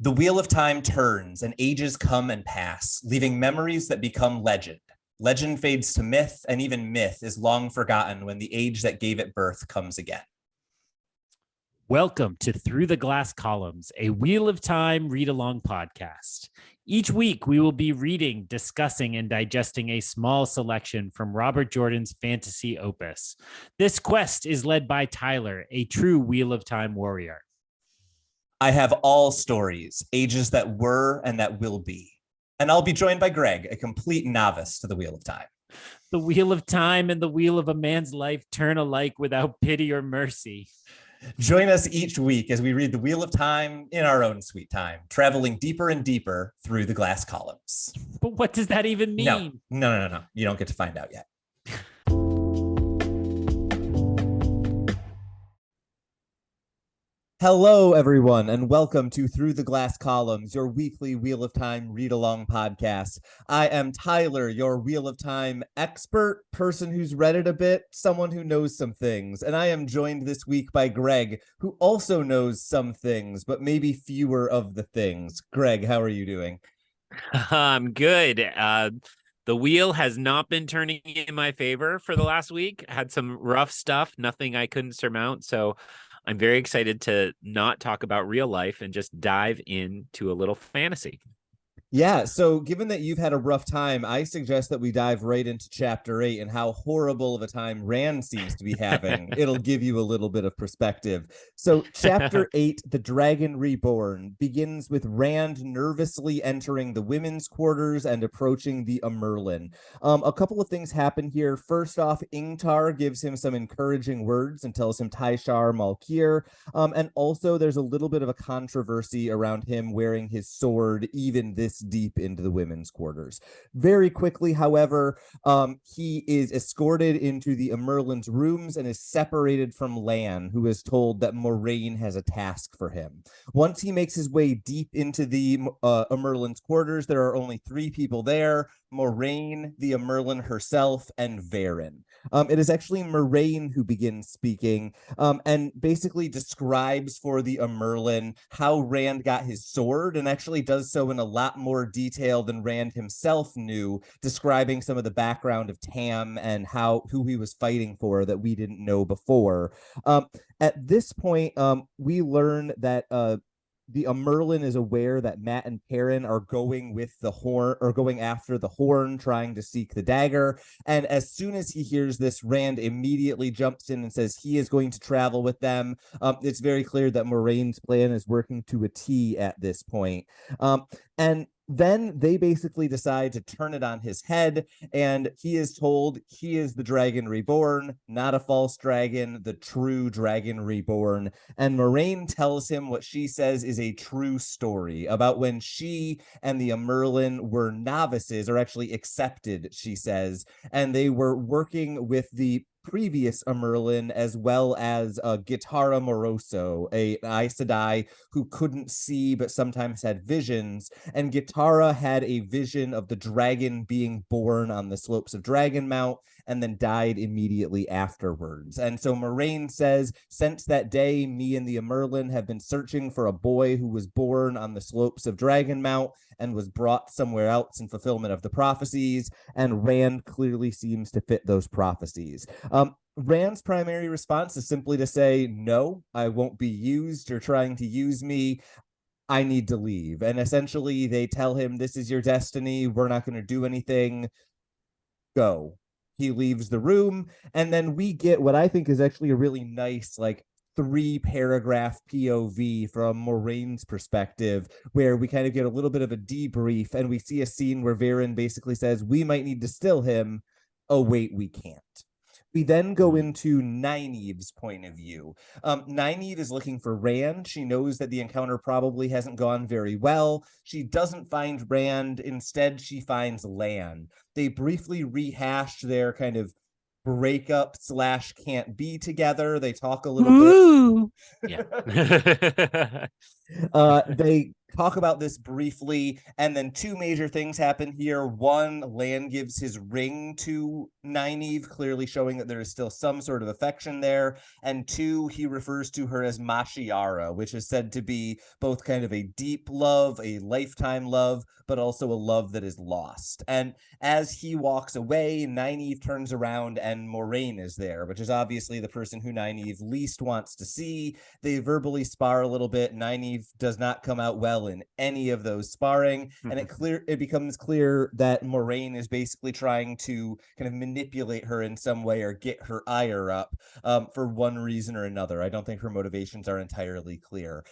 The wheel of time turns and ages come and pass, leaving memories that become legend. Legend fades to myth, and even myth is long forgotten when the age that gave it birth comes again. Welcome to Through the Glass Columns, a Wheel of Time read-along podcast. Each week, we will be reading, discussing, and digesting a small selection from Robert Jordan's fantasy opus. This quest is led by Tylor, a true Wheel of Time warrior. I have all stories, ages that were and that will be. And I'll be joined by Greg, a complete novice to the Wheel of Time. The Wheel of Time and the wheel of a man's life turn alike without pity or mercy. Join us each week as we read the Wheel of Time in our own sweet time, traveling deeper and deeper through the glass columns. But what does that even mean? No. You don't get to find out yet. Hello, everyone, and welcome to Through the Glass Columns, your weekly Wheel of Time read-along podcast. I am Tylor, your Wheel of Time expert, person who's read it a bit, someone who knows some things. And I am joined this week by Greg, who also knows some things, but maybe fewer of the things. Greg, how are you doing? I'm good. The wheel has not been turning in my favor for the last week. I had some rough stuff, nothing I couldn't surmount. So I'm very excited to not talk about real life and just dive into a little fantasy. Yeah, so given that you've had a rough time, I suggest that we dive right into Chapter 8 and how horrible of a time Rand seems to be having. It'll give you a little bit of perspective. So Chapter 8, The Dragon Reborn, begins with Rand nervously entering the women's quarters and approaching the Amyrlin. A couple of things happen here. First off, Ingtar gives him some encouraging words and tells him Taishar Malkir. And also there's a little bit of a controversy around him wearing his sword even this deep into the women's quarters. Very quickly, however, he is escorted into the Amyrlin's rooms and is separated from Lan, who is told that Moraine has a task for him. Once he makes his way deep into the Amyrlin's quarters, there are only three people there: Moraine, the Amyrlin herself, and Varen. It is actually Moraine who begins speaking and basically describes for the Amyrlin how Rand got his sword, and actually does so in a lot more detail than Rand himself knew, describing some of the background of Tam and who he was fighting for that we didn't know before. At this point, we learn that the Amyrlin is aware that Mat and Perrin are going with the horn, or going after the horn, trying to seek the dagger. And as soon as he hears this, Rand immediately jumps in and says he is going to travel with them. It's very clear that Moraine's plan is working to a T at this point. And then they basically decide to turn it on his head, and he is told he is the Dragon Reborn, not a false dragon, the true Dragon Reborn. And Moraine tells him what she says is a true story about when she and the Amyrlin were novices, or actually accepted, she says, and they were working with the previous Amyrlin, as well as Gitara Moroso, an Aes Sedai who couldn't see but sometimes had visions. And Gitara had a vision of the dragon being born on the slopes of Dragonmount and then died immediately afterwards. And so Moraine says, since that day, me and the Amyrlin have been searching for a boy who was born on the slopes of Dragonmount and was brought somewhere else in fulfillment of the prophecies, and Rand clearly seems to fit those prophecies. Rand's primary response is simply to say, no, I won't be used. You're trying to use me. I need to leave. And essentially they tell him, this is your destiny. We're not going to do anything. Go. He leaves the room. And then we get what I think is actually a really nice, 3-paragraph POV from Moraine's perspective, where we kind of get a little bit of a debrief, and we see a scene where Varen basically says, we might need to still him. Oh, wait, we can't. We then go into Nynaeve's point of view. Nynaeve is looking for Rand. She knows that the encounter probably hasn't gone very well. She doesn't find Rand. Instead, she finds Lan. They briefly rehash their kind of breakup / can't be together. They talk a little bit. Yeah. They talk about this briefly, and then two major things happen here. One, Lan gives his ring to Nynaeve, clearly showing that there is still some sort of affection there. And two, he refers to her as Mashiara, which is said to be both kind of a deep love, a lifetime love, but also a love that is lost. And as he walks away, Nynaeve turns around and Moraine is there, which is obviously the person who Nynaeve least wants to see. They verbally spar a little bit. Nynaeve does not come out well in any of those sparring, and it becomes clear that Moraine is basically trying to kind of manipulate her in some way or get her ire up for one reason or another. I don't think her motivations are entirely clear.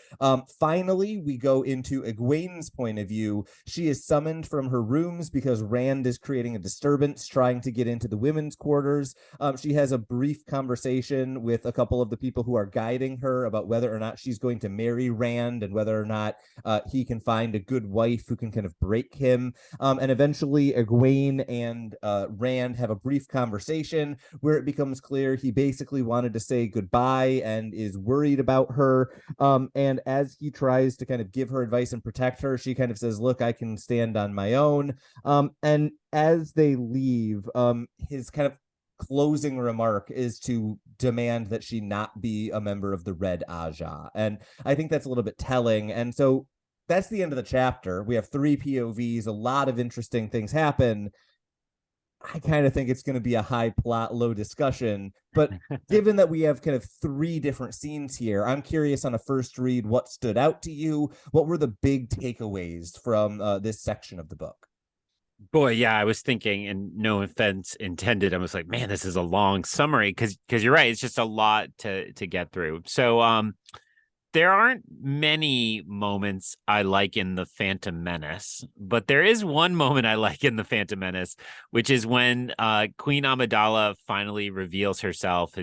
Finally, we go into Egwene's point of view. She is summoned from her rooms because Rand is creating a disturbance, trying to get into the women's quarters. She has a brief conversation with a couple of the people who are guiding her about whether or not she's going to marry Rand and whether or not he can find a good wife who can kind of break him. And eventually Egwene and Rand have a brief conversation where it becomes clear he basically wanted to say goodbye and is worried about her. And as he tries to kind of give her advice and protect her, she kind of says, look, I can stand on my own. And as they leave, his kind of closing remark is to demand that she not be a member of the Red Aja. And I think that's a little bit telling. And so that's the end of the chapter. We have 3 POVs, a lot of interesting things happen. I kind of think it's going to be a high plot, low discussion. But given that we have kind of 3 different scenes here, I'm curious on a first read, what stood out to you? What were the big takeaways from this section of the book? Boy, yeah, I was thinking, and no offense intended, I was like, man, this is a long summary because you're right, it's just a lot to get through. So there aren't many moments I like in the Phantom Menace, but there is one moment I like in the Phantom Menace, which is when Queen Amidala finally reveals herself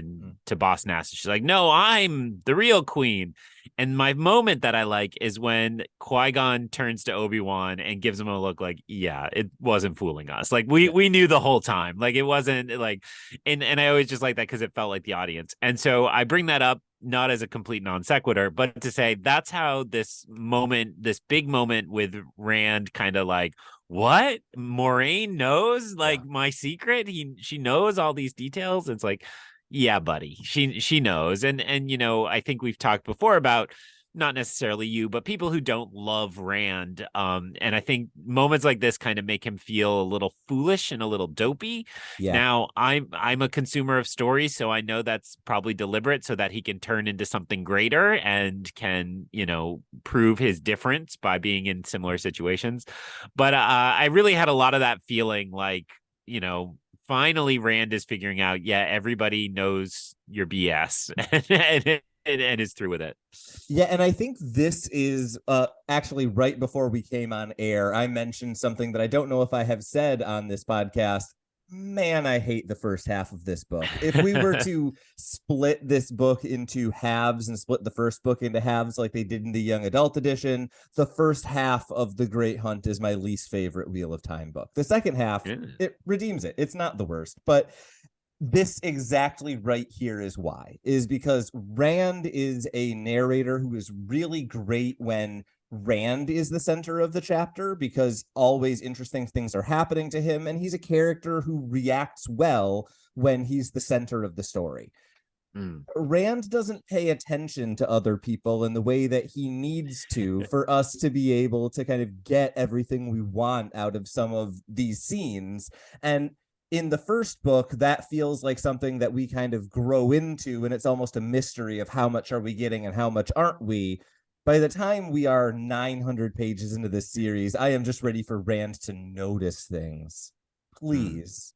to Boss Nass. She's like, no, I'm the real queen. And my moment that I like is when Qui-Gon turns to Obi-Wan and gives him a look like, yeah, it wasn't fooling us. Like we knew the whole time. Like it wasn't like, and I always just like that because it felt like the audience. And so I bring that up not as a complete non sequitur, but to say that's how this big moment with Rand kind of like, what? Moraine knows like my secret. She knows all these details. It's like, yeah, buddy, she knows. And I think we've talked before about not necessarily you, but people who don't love Rand. And I think moments like this kind of make him feel a little foolish and a little dopey. Yeah. Now, I'm a consumer of stories, so I know that's probably deliberate so that he can turn into something greater and can, prove his difference by being in similar situations. But I really had a lot of that feeling like, finally Rand is figuring out, everybody knows your BS and is through with it. Yeah, and I think this is actually right before we came on air, I mentioned something that I don't know if I have said on this podcast. Man, I hate the first half of this book. If we were to split this book into halves and split the first book into halves like they did in the young adult edition, the first half of The Great Hunt is my least favorite Wheel of Time book. The second half, it redeems it. It's not the worst, but this exactly right here is because Rand is a narrator who is really great when Rand is the center of the chapter because always interesting things are happening to him, and he's a character who reacts well when he's the center of the story. Rand doesn't pay attention to other people in the way that he needs to for us to be able to kind of get everything we want out of some of these scenes. And in the first book, that feels like something that we kind of grow into, and it's almost a mystery of how much are we getting and how much aren't we. By the time we are 900 pages into this series, I am just ready for Rand to notice things. Please,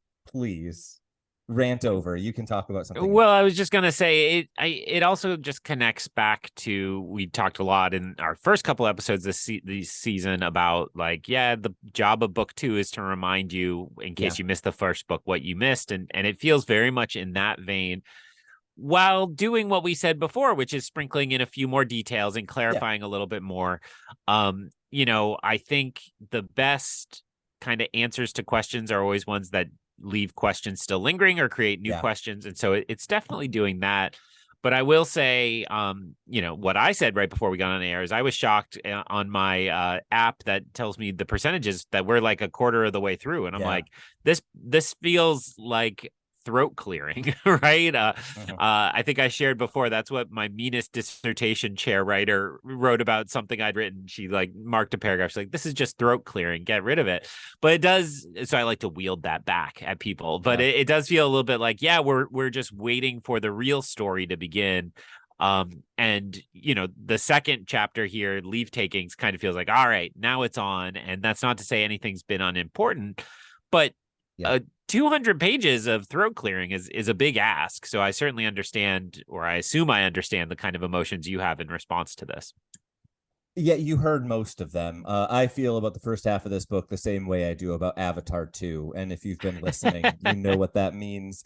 rant over. You can talk about something. Well, I was just going to say it also just connects back to, we talked a lot in our first couple episodes this season about like, the job of book 2 is to remind you in case you missed the first book, what you missed. And it feels very much in that vein, while doing what we said before, which is sprinkling in a few more details and clarifying a little bit more. I think the best kind of answers to questions are always ones that leave questions still lingering or create new questions. And so it's definitely doing that. But I will say, what I said right before we got on the air is I was shocked on my app that tells me the percentages that we're like a quarter of the way through. And I'm like, this feels like throat clearing, right? I think I shared before, that's what my meanest dissertation chair writer wrote about something I'd written. She like marked a paragraph. She's like, this is just throat clearing, get rid of it. But it does, so I like to wield that back at people, but it does feel a little bit like, we're just waiting for the real story to begin. And the second chapter here, Leavetakings, kind of feels like, all right, now it's on. And that's not to say anything's been unimportant, but 200 pages of throat clearing is a big ask. So I certainly understand, or I assume I understand, the kind of emotions you have in response to this. Yeah, you heard most of them. I feel about the first half of this book the same way I do about Avatar 2. And if you've been listening, you know what that means.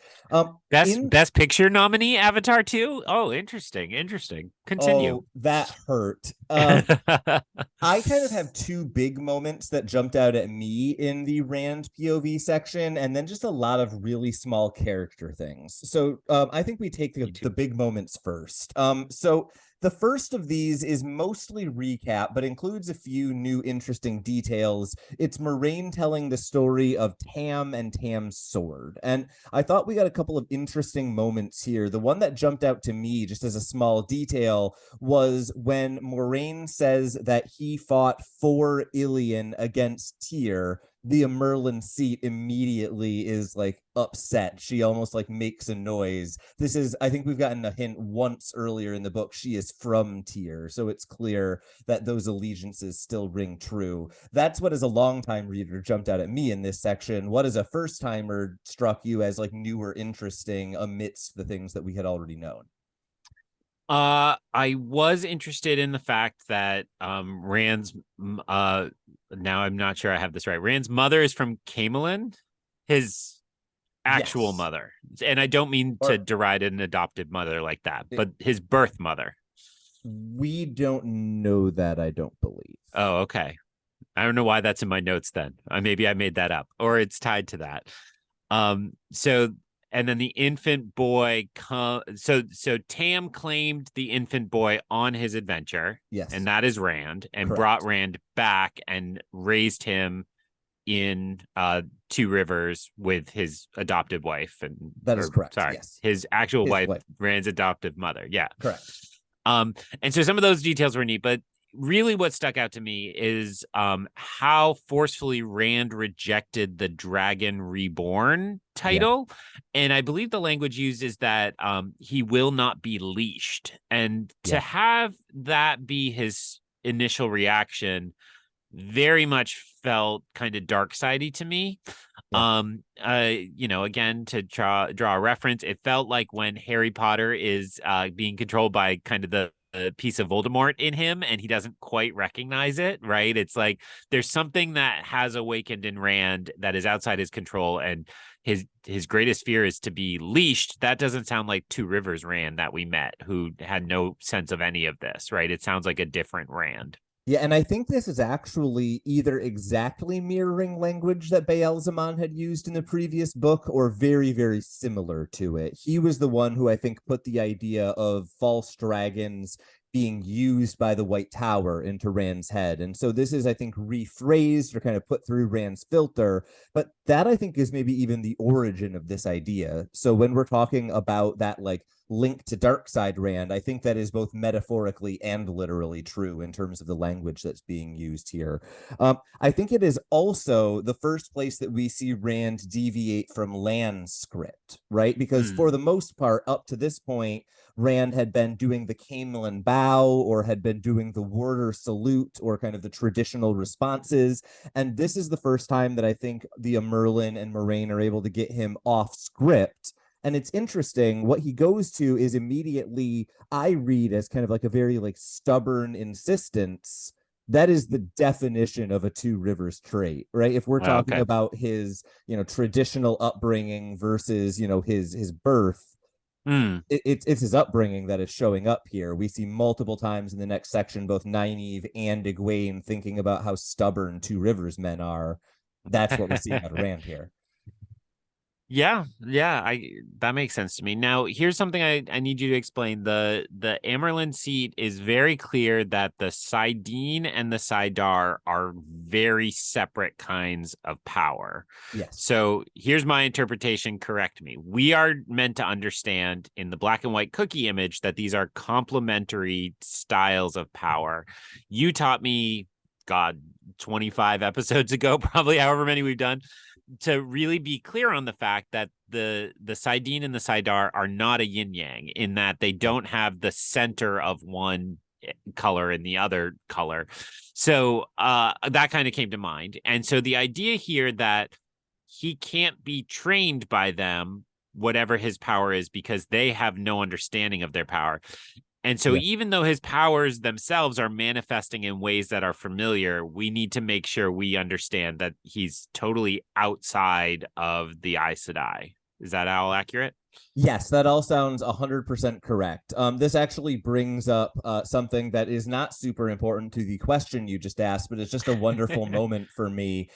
Best picture nominee, Avatar 2? Oh, interesting. Continue. Oh, that hurt. I kind of have two big moments that jumped out at me in the Rand POV section, and then just a lot of really small character things. So I think we take the big moments first. So the first of these is mostly recap, but includes a few new interesting details. It's Moraine telling the story of Tam and Tam's sword. And I thought we got a couple of interesting moments here. The one that jumped out to me, just as a small detail, was when Moraine says that he fought for Ilian against Tyr. The Merlin seat immediately is like upset. She almost like makes a noise. This is, I think we've gotten a hint once earlier in the book, she is from Tyr. So it's clear that those allegiances still ring true. That's what, as a longtime reader, jumped out at me in this section. What, as a first timer, struck you as like new or interesting amidst the things that we had already known? I was interested in the fact that Rand's now I'm not sure I have this right. Rand's mother is from Camelin, his actual mother. And I don't mean to deride an adopted mother like that, but his birth mother. We don't know that, I don't believe. Oh, okay. I don't know why that's in my notes then. Maybe I made that up, or it's tied to that. And then the infant boy so Tam claimed the infant boy on his adventure. Yes. And that is Rand, and Correct. brought Rand back and raised him in Two Rivers with his adopted wife. And that is correct. Sorry, yes. His actual wife, Rand's adoptive mother. Yeah. Correct. And so some of those details were neat, but really what stuck out to me is how forcefully Rand rejected the Dragon Reborn title. And I believe the language used is that he will not be leashed. And to have that be his initial reaction very much felt kind of dark sidey to me. Again, to draw a reference, it felt like when Harry Potter is being controlled by kind of the piece of Voldemort in him, and he doesn't quite recognize it, right? It's like there's something that has awakened in Rand that is outside his control, and his greatest fear is to be leashed. That doesn't sound like Two Rivers Rand that we met, who had no sense of any of this, right? It sounds like a different Rand. Yeah, and I think this is actually either exactly mirroring language that Bayle Domon had used in the previous book, or very, very similar to it. He was the one who I think put the idea of false dragons being used by the White Tower into Rand's head. And so this is, I think, rephrased or kind of put through Rand's filter. But that, I think, is maybe even the origin of this idea. So when we're talking about that, like, link to dark side Rand, I think that is both metaphorically and literally true in terms of the language that's being used here. I think it is also the first place that we see Rand deviate from Lan's script, right? Because for the most part, up to this point, Rand had been doing the Camelin bow, or had been doing the warder salute, or kind of the traditional responses. And this is the first time that I think the Merlin and Moraine are able to get him off script. And it's interesting, what he goes to is immediately, I read as kind of like a very like stubborn insistence. That is the definition of a Two Rivers trait, right? If we're talking about his, traditional upbringing versus, his birth, it's his upbringing that is showing up here. We see multiple times in the next section, both Nynaeve and Egwene thinking about how stubborn Two Rivers men are. That's what we're seeing out of Rand here. Yeah, that makes sense to me. Now, here's something I need you to explain. The Amerlin seat is very clear that the Sidene and the Sidar are very separate kinds of power. Yes. So here's my interpretation. Correct me. We are meant to understand in the black and white cookie image that these are complementary styles of power. You taught me, God, 25 episodes ago, probably however many we've done, to really be clear on the fact that the Sidene and the Sidar are not a yin yang, in that they don't have the center of one color and the other color. So that kind of came to mind. And so the idea here that he can't be trained by them, whatever his power is, because they have no understanding of their power. And so even though his powers themselves are manifesting in ways that are familiar, we need to make sure we understand that he's totally outside of the Aes Sedai. Is that all accurate? Yes, that all sounds 100% correct. This actually brings up something that is not super important to the question you just asked, but it's just a wonderful moment for me.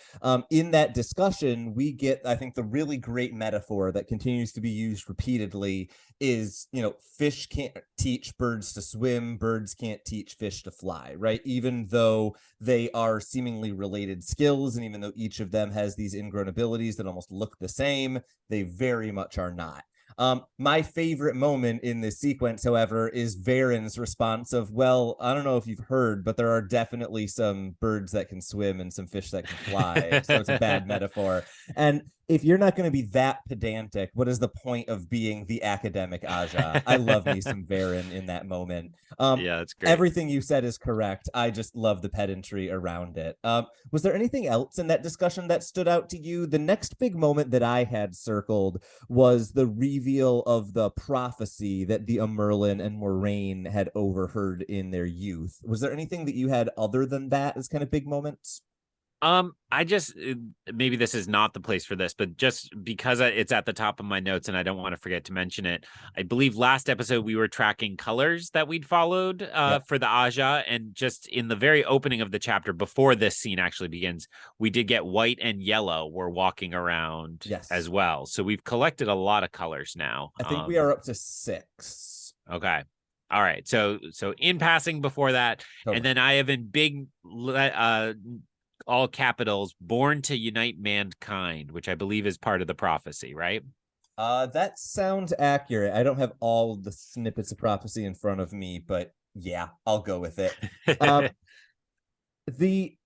In that discussion, we get, I think, the really great metaphor that continues to be used repeatedly is, fish can't teach birds to swim, birds can't teach fish to fly, right? Even though they are seemingly related skills, and even though each of them has these ingrown abilities that almost look the same, they very much are not. My favorite moment in this sequence, however, is Varen's response of, well, I don't know if you've heard, but there are definitely some birds that can swim and some fish that can fly. So it's a bad metaphor. And if you're not going to be that pedantic, what is the point of being the academic Aja? I love me some Varen in that moment. Yeah, that's great. Everything you said is correct. I just love the pedantry around it. Was there anything else in that discussion that stood out to you? The next big moment that I had circled was the reveal of the prophecy that the Amerlin and Moraine had overheard in their youth. Was there anything that you had other than that as kind of big moments? I just, maybe this is not the place for this, but just because it's at the top of my notes and I don't want to forget to mention it, I believe last episode we were tracking colors that we'd followed for the Aja, and just in the very opening of the chapter before this scene actually begins, we did get white and yellow were walking around as well. So we've collected a lot of colors now. I think we are up to 6. Okay. All right. So in passing before that, and then I have in big all capitals, born to unite mankind, which I believe is part of the prophecy, right? That sounds accurate. I don't have all the snippets of prophecy in front of me, but yeah, I'll go with it. The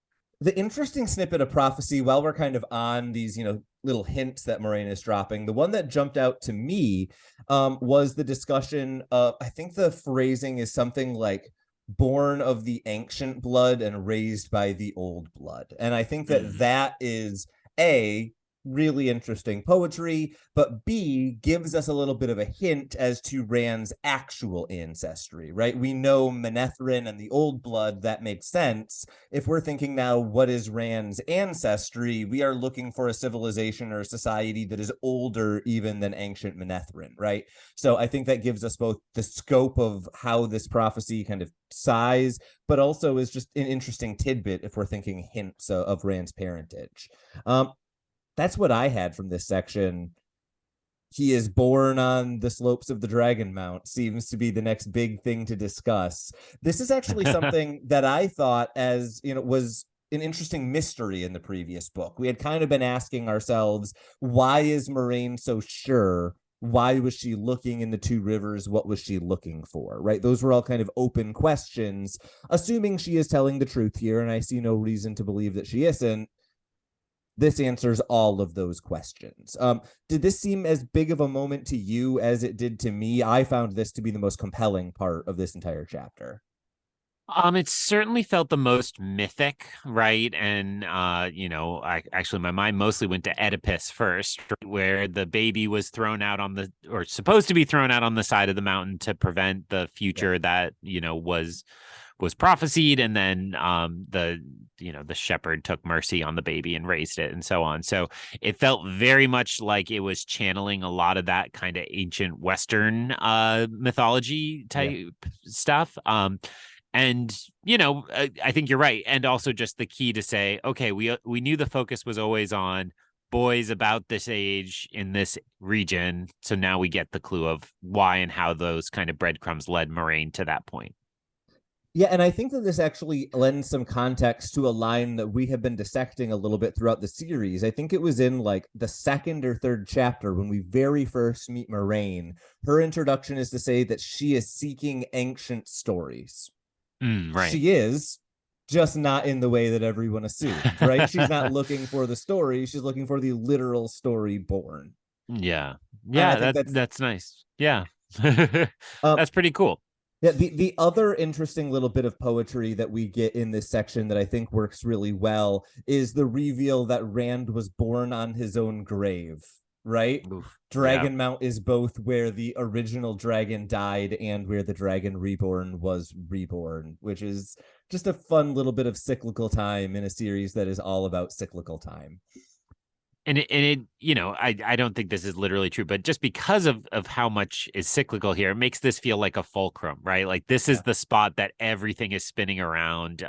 interesting snippet of prophecy, while we're kind of on these, little hints that Moraine is dropping, the one that jumped out to me was the discussion of, I think the phrasing is something like, born of the ancient blood and raised by the old blood. And I think that that is A, really interesting poetry, but B, gives us a little bit of a hint as to Rand's actual ancestry, right? We know Manetheren and the old blood, that makes sense. If we're thinking now, what is Rand's ancestry? We are looking for a civilization or a society that is older even than ancient Manetheren, right? So I think that gives us both the scope of how this prophecy kind of size, but also is just an interesting tidbit if we're thinking hints of Rand's parentage. That's what I had from this section. He is born on the slopes of the Dragon Mount seems to be the next big thing to discuss. This is actually something that I thought, as was an interesting mystery in the previous book. We had kind of been asking ourselves, why is Moraine so sure? Why was she looking in the two rivers? What was she looking for? Right? Those were all kind of open questions, assuming she is telling the truth here, and I see no reason to believe that she isn't. This answers all of those questions. Did this seem as big of a moment to you as it did to me? I found this to be the most compelling part of this entire chapter. It certainly felt the most mythic, right? And I actually, my mind mostly went to Oedipus first, where the baby was thrown out or supposed to be thrown out on the side of the mountain to prevent the future that was prophesied, and then the shepherd took mercy on the baby and raised it, and so on. So it felt very much like it was channeling a lot of that kind of ancient Western mythology type stuff. And I think you're right, and also just the key to say, okay, we knew the focus was always on boys about this age in this region. So now we get the clue of why and how those kind of breadcrumbs led Moraine to that point. Yeah, and I think that this actually lends some context to a line that we have been dissecting a little bit throughout the series. I think it was in like the second or third chapter when we very first meet Moraine. Her introduction is to say that she is seeking ancient stories. Right. She is, just not in the way that everyone assumed, right? She's not looking for the story. She's looking for the literal story born. Yeah. And Yeah, I think that's nice. Yeah. um, That's pretty cool. Yeah, the other interesting little bit of poetry that we get in this section that I think works really well is the reveal that Rand was born on his own grave, right? Oof, Dragon Mount is both where the original dragon died and where the Dragon Reborn was reborn, which is just a fun little bit of cyclical time in a series that is all about cyclical time. And it, you know, I don't think this is literally true, but just because of how much is cyclical here, it makes this feel like a fulcrum, right? Like this is the spot that everything is spinning around.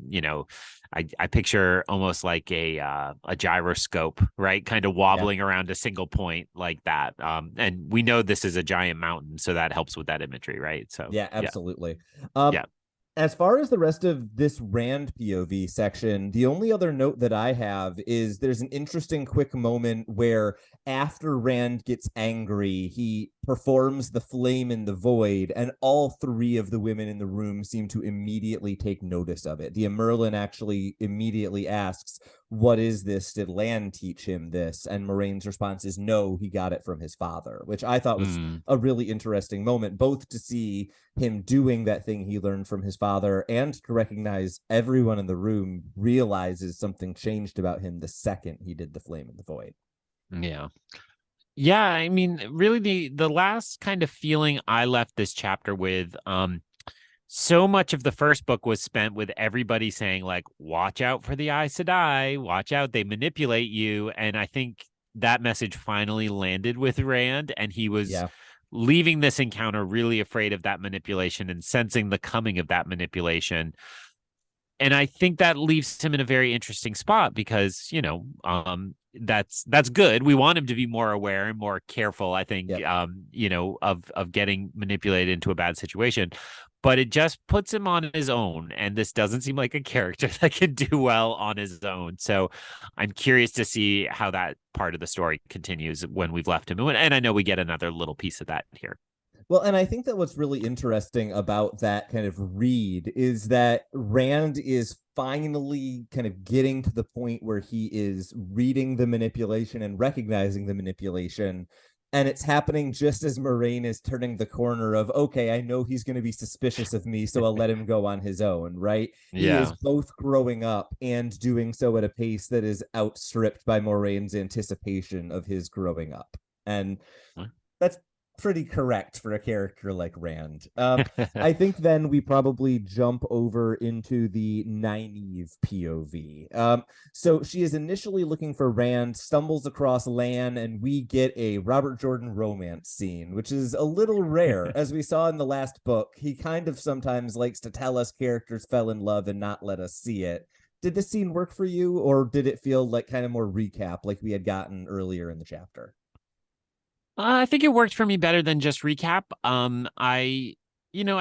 You know, I picture almost like a gyroscope, right? Kind of wobbling around a single point like that. And we know this is a giant mountain, so that helps with that imagery, right? So yeah, absolutely. Yeah. As far as the rest of this Rand POV section, the only other note that I have is there's an interesting quick moment where after Rand gets angry, he performs the flame in the void, and all three of the women in the room seem to immediately take notice of it. The Merlin actually immediately asks, "What is this? Did Lan teach him this?" And Moraine's response is, "No, he got it from his father," which I thought was a really interesting moment, both to see him doing that thing he learned from his father and to recognize everyone in the room realizes something changed about him the second he did the flame in the void. Yeah, I mean, really the last kind of feeling I left this chapter with, so much of the first book was spent with everybody saying like, watch out for the Aes Sedai, watch out, they manipulate you. And I think that message finally landed with Rand, and he was leaving this encounter really afraid of that manipulation and sensing the coming of that manipulation. And I think that leaves him in a very interesting spot because, you know, that's good. We want him to be more aware and more careful, I think, you know, of getting manipulated into a bad situation. But it just puts him on his own. And this doesn't seem like a character that can do well on his own. So I'm curious to see how that part of the story continues when we've left him. And I know we get another little piece of that here. Well, and I think that what's really interesting about that kind of read is that Rand is finally kind of getting to the point where he is reading the manipulation and recognizing the manipulation. And it's happening just as Moraine is turning the corner of, okay, I know he's going to be suspicious of me, so I'll let him go on his own, right? He is both growing up and doing so at a pace that is outstripped by Moraine's anticipation of his growing up. And that's pretty correct for a character like Rand. I think then we probably jump over into the Nynaeve POV. So she is initially looking for Rand, stumbles across Lan, and we get a Robert Jordan romance scene, which is a little rare. As we saw in the last book, he kind of sometimes likes to tell us characters fell in love and not let us see it. Did this scene work for you, or did it feel like kind of more recap like we had gotten earlier in the chapter? I think it worked for me better than just recap. I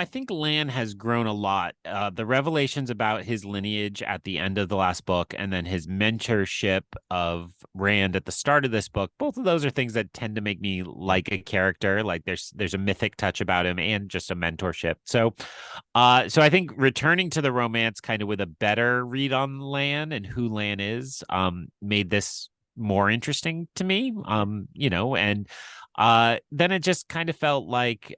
think Lan has grown a lot. The revelations about his lineage at the end of the last book, and then his mentorship of Rand at the start of this book, both of those are things that tend to make me like a character. Like there's a mythic touch about him and just a mentorship. So I think returning to the romance kind of with a better read on Lan and who Lan is, made this more interesting to me. Then it just kind of felt like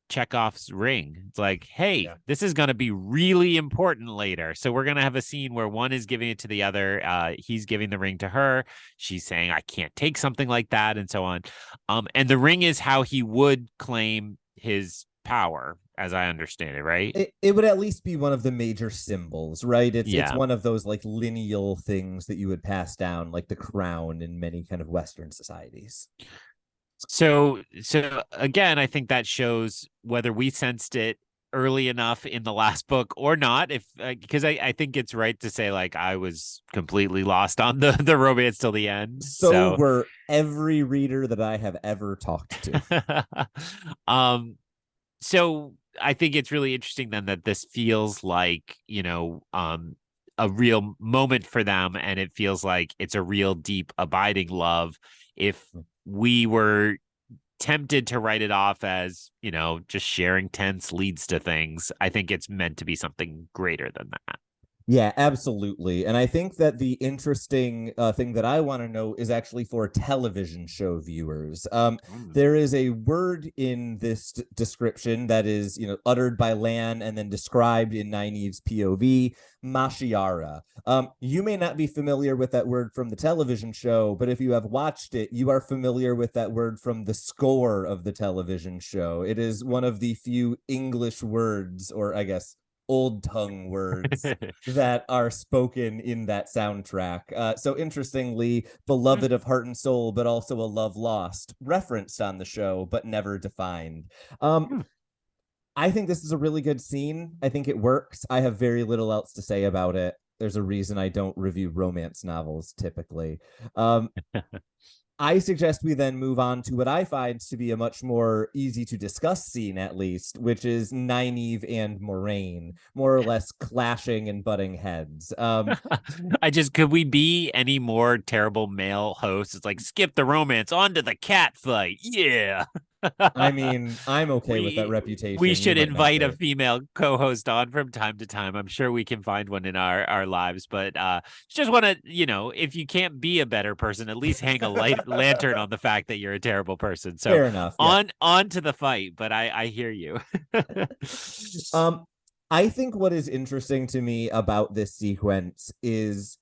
Chekhov's ring. It's like, hey, this is going to be really important later. So we're going to have a scene where one is giving it to the other. He's giving the ring to her. She's saying, I can't take something like that, and so on. And the ring is how he would claim his power, as I understand it, right? It would at least be one of the major symbols, right? It's one of those like lineal things that you would pass down, like the crown in many kind of Western societies. So again, I think that shows whether we sensed it early enough in the last book or not, if because I think it's right to say like I was completely lost on the romance till the end. So were every reader that I have ever talked to. So I think it's really interesting then that this feels like, a real moment for them, and it feels like it's a real deep abiding love. If we were tempted to write it off as, just sharing tents leads to things, I think it's meant to be something greater than that. Yeah, absolutely. And I think that the interesting thing that I want to know is actually for television show viewers. There is a word in this description that is, uttered by Lan and then described in Nynaeve's POV, Mashiara. You may not be familiar with that word from the television show, but if you have watched it, you are familiar with that word from the score of the television show. It is one of the few English words, or I guess old tongue words that are spoken in that soundtrack. So interestingly, beloved of heart and soul, but also a love lost, referenced on the show, but never defined. I think this is a really good scene. I think it works. I have very little else to say about it. There's a reason I don't review romance novels typically. I suggest we then move on to what I find to be a much more easy to discuss scene, at least, which is Nynaeve and Moraine, more or less clashing and butting heads. Could we be any more terrible male hosts? It's like, skip the romance, on to the cat fight. Yeah. I mean, I'm okay with that reputation. We should invite a female co-host on from time to time. I'm sure we can find one in our lives, but just want to, if you can't be a better person, at least hang a lantern on the fact that you're a terrible person. So fair enough. On to the fight, but I hear you. I think what is interesting to me about this sequence is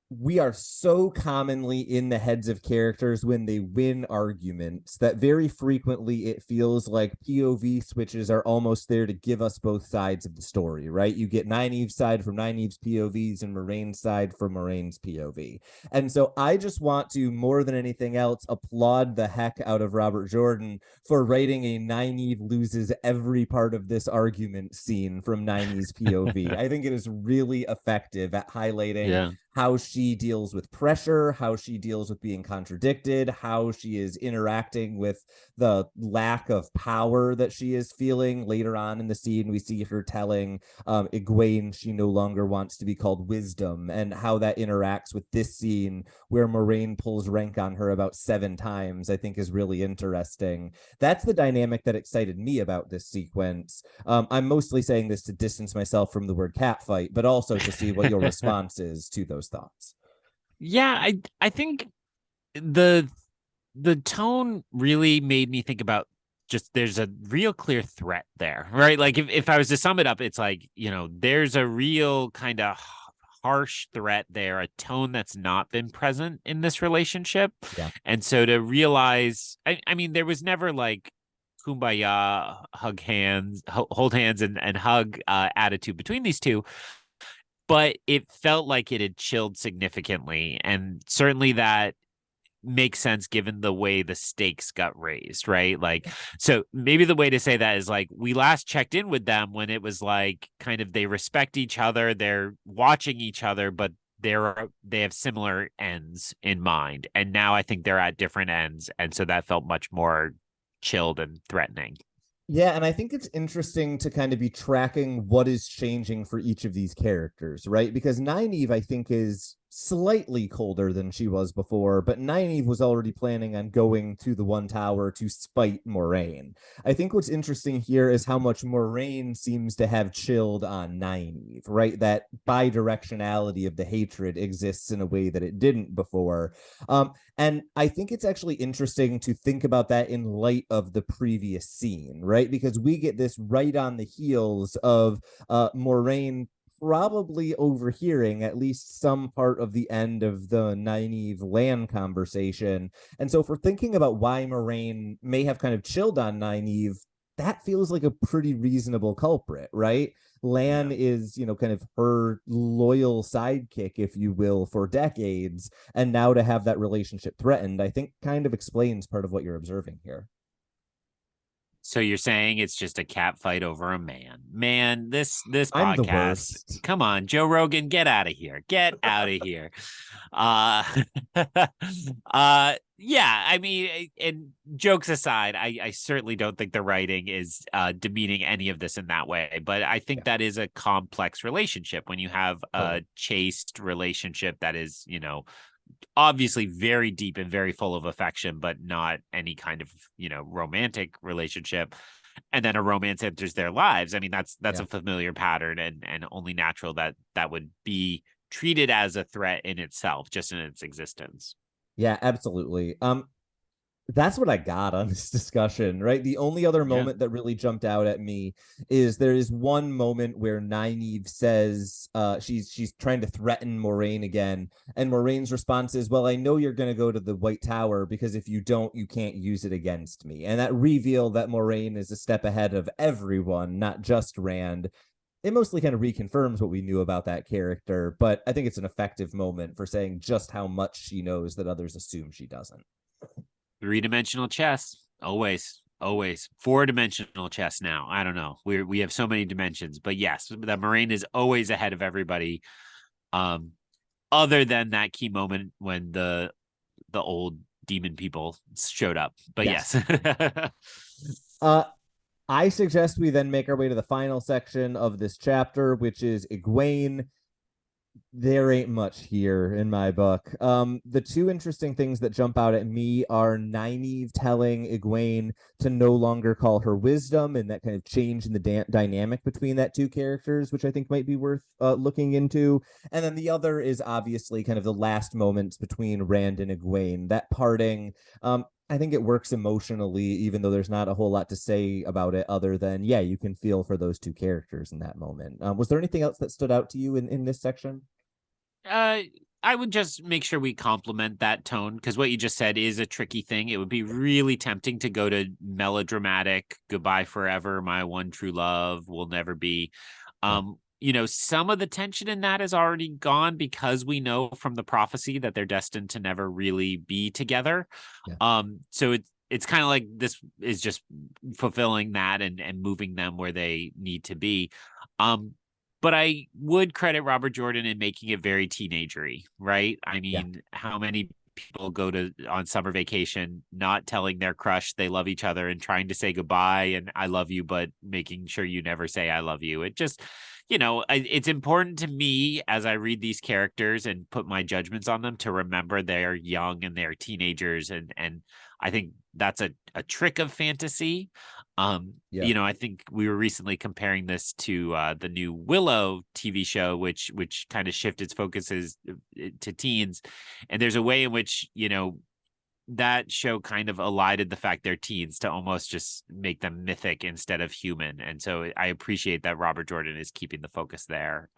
we are so commonly in the heads of characters when they win arguments that very frequently it feels like POV switches are almost there to give us both sides of the story, right? You get Nynaeve's side from Nynaeve's POVs and Moraine's side from Moraine's POV. And so I just want to, more than anything else, applaud the heck out of Robert Jordan for writing a Nynaeve loses every part of this argument scene from Nynaeve's POV. I think it is really effective at highlighting how she deals with pressure, how she deals with being contradicted, how she is interacting with the lack of power that she is feeling. Later on in the scene, we see her telling Egwene she no longer wants to be called Wisdom, and how that interacts with this scene where Moraine pulls rank on her about 7 times, I think is really interesting. That's the dynamic that excited me about this sequence. I'm mostly saying this to distance myself from the word catfight, but also to see what your response is to those thoughts. Yeah, I think the tone really made me think about just there's a real clear threat there, right? Like if I was to sum it up, it's like, there's a real kind of harsh threat there, a tone that's not been present in this relationship. Yeah. And so to realize, I mean, there was never like kumbaya, hug hands, hold hands and hug attitude between these two. But it felt like it had chilled significantly. And certainly that makes sense given the way the stakes got raised, right? Like, so maybe the way to say that is like, we last checked in with them when it was like kind of they respect each other, they're watching each other, but they have similar ends in mind. And now I think they're at different ends. And so that felt much more chilled and threatening. Yeah, and I think it's interesting to kind of be tracking what is changing for each of these characters, right? Because Nynaeve, I think, is slightly colder than she was before, but Nynaeve was already planning on going to the One Tower to spite Moraine. I think what's interesting here is how much Moraine seems to have chilled on Nynaeve, right? That bidirectionality of the hatred exists in a way that it didn't before. And I think it's actually interesting to think about that in light of the previous scene, right? Because we get this right on the heels of Moraine probably overhearing at least some part of the end of the Nynaeve Lan conversation. And so if we're thinking about why Moraine may have kind of chilled on Nynaeve, that feels like a pretty reasonable culprit, right? Lan is, kind of her loyal sidekick, if you will, for decades. And now to have that relationship threatened, I think kind of explains part of what you're observing here. So you're saying it's just a cat fight over a man? Man, this I'm the podcast. worst. Come on, Joe Rogan, get out of here. Get out of here. Uh yeah, I mean, and jokes aside, I certainly don't think the writing is demeaning any of this in that way, but I think that is a complex relationship when you have a chaste relationship that is, you know, obviously very deep and very full of affection, but not any kind of, you know, romantic relationship. And then a romance enters their lives. I mean, that's a familiar pattern, and only natural that would be treated as a threat in itself, just in its existence. Yeah, absolutely. That's what I got on this discussion, right? The only other moment that really jumped out at me is there is one moment where Nynaeve says she's trying to threaten Moraine again, and Moraine's response is, well, I know you're going to go to the White Tower, because if you don't, you can't use it against me. And that reveal that Moraine is a step ahead of everyone, not just Rand, it mostly kind of reconfirms what we knew about that character, but I think it's an effective moment for saying just how much she knows that others assume she doesn't. 3-dimensional chess, always 4-dimensional chess now. I don't know, we have so many dimensions, but yes, that Moraine is always ahead of everybody, other than that key moment when the old demon people showed up, but yes. I suggest we then make our way to the final section of this chapter, which is Egwene. There ain't much here in my book. The two interesting things that jump out at me are Nynaeve telling Egwene to no longer call her wisdom, and that kind of change in the dynamic between that two characters, which I think might be worth looking into. And then the other is obviously kind of the last moments between Rand and Egwene, that parting. I think it works emotionally, even though there's not a whole lot to say about it other than, yeah, you can feel for those two characters in that moment. Was there anything else that stood out to you in this section? I would just make sure we complement that tone, because what you just said is a tricky thing. It would be really tempting to go to melodramatic, goodbye forever, my one true love will never be. You know, some of the tension in that is already gone because we know from the prophecy that they're destined to never really be together. So it's kind of like this is just fulfilling that and moving them where they need to be. But I would credit Robert Jordan in making it very teenagery, right? I mean, how many people go on summer vacation not telling their crush they love each other and trying to say goodbye and I love you, but making sure you never say I love you. It just, you know, it's important to me as I read these characters and put my judgments on them to remember they're young and they're teenagers, and I think that's a trick of fantasy. You know, I think we were recently comparing this to the new Willow TV show, which kind of shifted its focuses to teens, and there's a way in which, you know, that show kind of elided the fact they're teens to almost just make them mythic instead of human. And so I appreciate that Robert Jordan is keeping the focus there.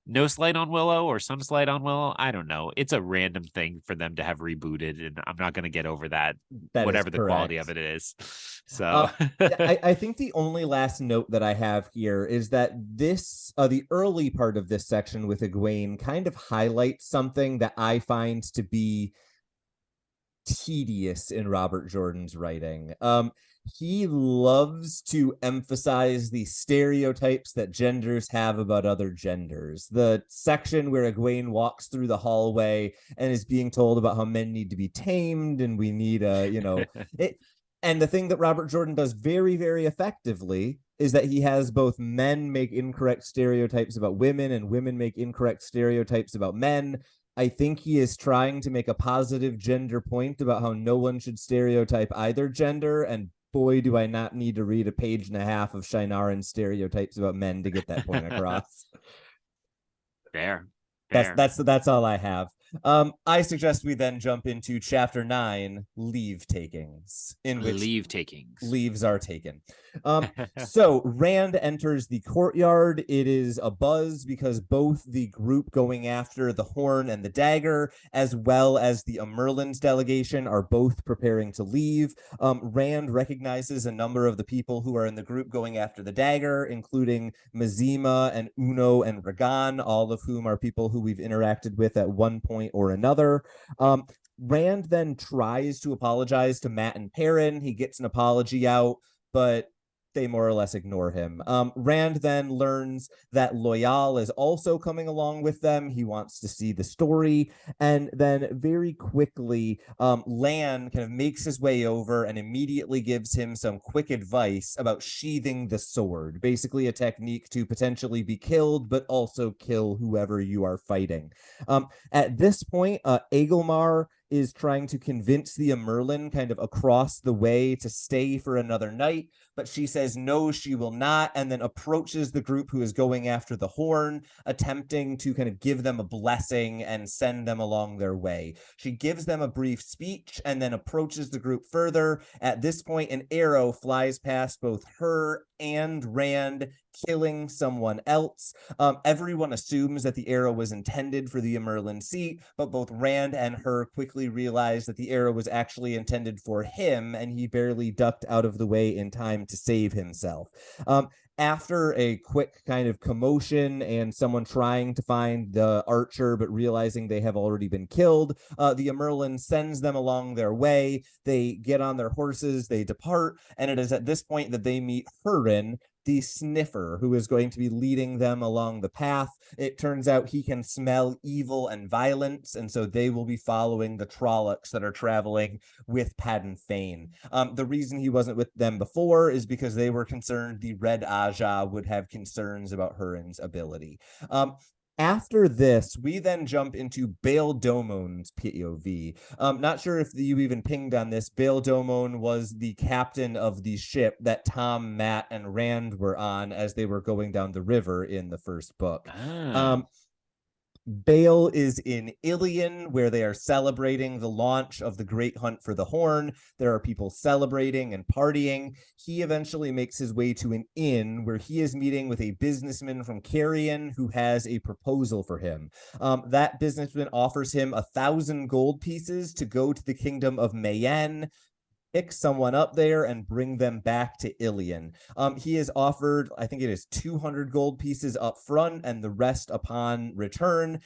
No slight on Willow, or some slight on Willow. I don't know. It's a random thing for them to have rebooted, and I'm not going to get over that whatever the quality of it is. So I think the only last note that I have here is that this, the early part of this section with Egwene kind of highlights something that I find to be tedious in Robert Jordan's writing. He loves to emphasize the stereotypes that genders have about other genders. The section where Egwene walks through the hallway and is being told about how men need to be tamed and we need a, you know, it. And the thing that Robert Jordan does very, very effectively is that he has both men make incorrect stereotypes about women and women make incorrect stereotypes about men. I think he is trying to make a positive gender point about how no one should stereotype either gender, and boy, do I not need to read a page and a half of Shinaran stereotypes about men to get that point across. Fair. That's all I have. I suggest we then jump into chapter 9, Leavetakings, in which leaves are taken. So Rand enters the courtyard. It is a buzz because both the group going after the horn and the dagger, as well as the Merlin's delegation, are both preparing to leave. Rand recognizes a number of the people who are in the group going after the dagger, including Mazima and Uno and Ragan, all of whom are people who we've interacted with at one point or another. Rand then tries to apologize to Matt and Perrin. He gets an apology out, but they more or less ignore him. Rand then learns that Loyal is also coming along with them. He wants to see the story. And then very quickly, Lan kind of makes his way over and immediately gives him some quick advice about sheathing the sword, basically a technique to potentially be killed, but also kill whoever you are fighting. At this point, Agelmar is trying to convince the Merlin kind of across the way to stay for another night, but she says no, she will not, and then approaches the group who is going after the horn, attempting to kind of give them a blessing and send them along their way. She gives them a brief speech and then approaches the group further. At this point, an arrow flies past both her and Rand, killing someone else. Everyone assumes that the arrow was intended for the Merlin seat, but both Rand and her quickly realize that the arrow was actually intended for him, and he barely ducked out of the way in time to save himself. After a quick kind of commotion and someone trying to find the archer but realizing they have already been killed, the Merlin sends them along their way. They get on their horses, they depart, and it is at this point that they meet Hurin, the sniffer, who is going to be leading them along the path. It turns out he can smell evil and violence, and so they will be following the Trollocs that are traveling with Padden Fane. The reason he wasn't with them before is because they were concerned the Red Aja would have concerns about Hurin's ability. After this, we then jump into Bayle Domon's POV. Not sure if you even pinged on this. Bayle Domon was the captain of the ship that Tom, Matt, and Rand were on as they were going down the river in the first book. Bayle is in Ilion, where they are celebrating the launch of the Great Hunt for the Horn. There are people celebrating and partying. He eventually makes his way to an inn where he is meeting with a businessman from Carrion who has a proposal for him. That businessman offers him 1,000 gold pieces to go to the kingdom of Mayenne, pick someone up there and bring them back to Ilion. He is offered, I think it is 200 gold pieces up front and the rest upon return.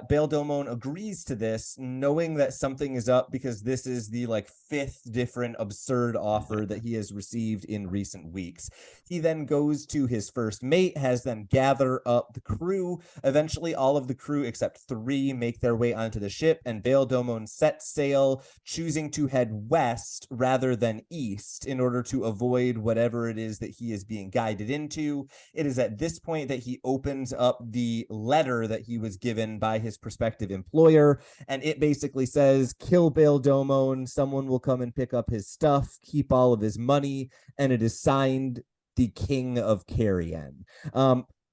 Bayle Domon agrees to this, knowing that something is up because this is the fifth different absurd offer that he has received in recent weeks. He then goes to his first mate, has them gather up the crew. Eventually, all of the crew except 3 make their way onto the ship, and Bayle Domon sets sail, choosing to head west rather than east in order to avoid whatever it is that he is being guided into. It is at this point that he opens up the letter that he was given by his prospective employer, and it basically says, kill Bayle Domon, someone will come and pick up his stuff, keep all of his money, and it is signed the King of Carrion.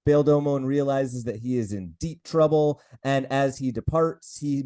Bayle Domon realizes that he is in deep trouble, and as he departs, he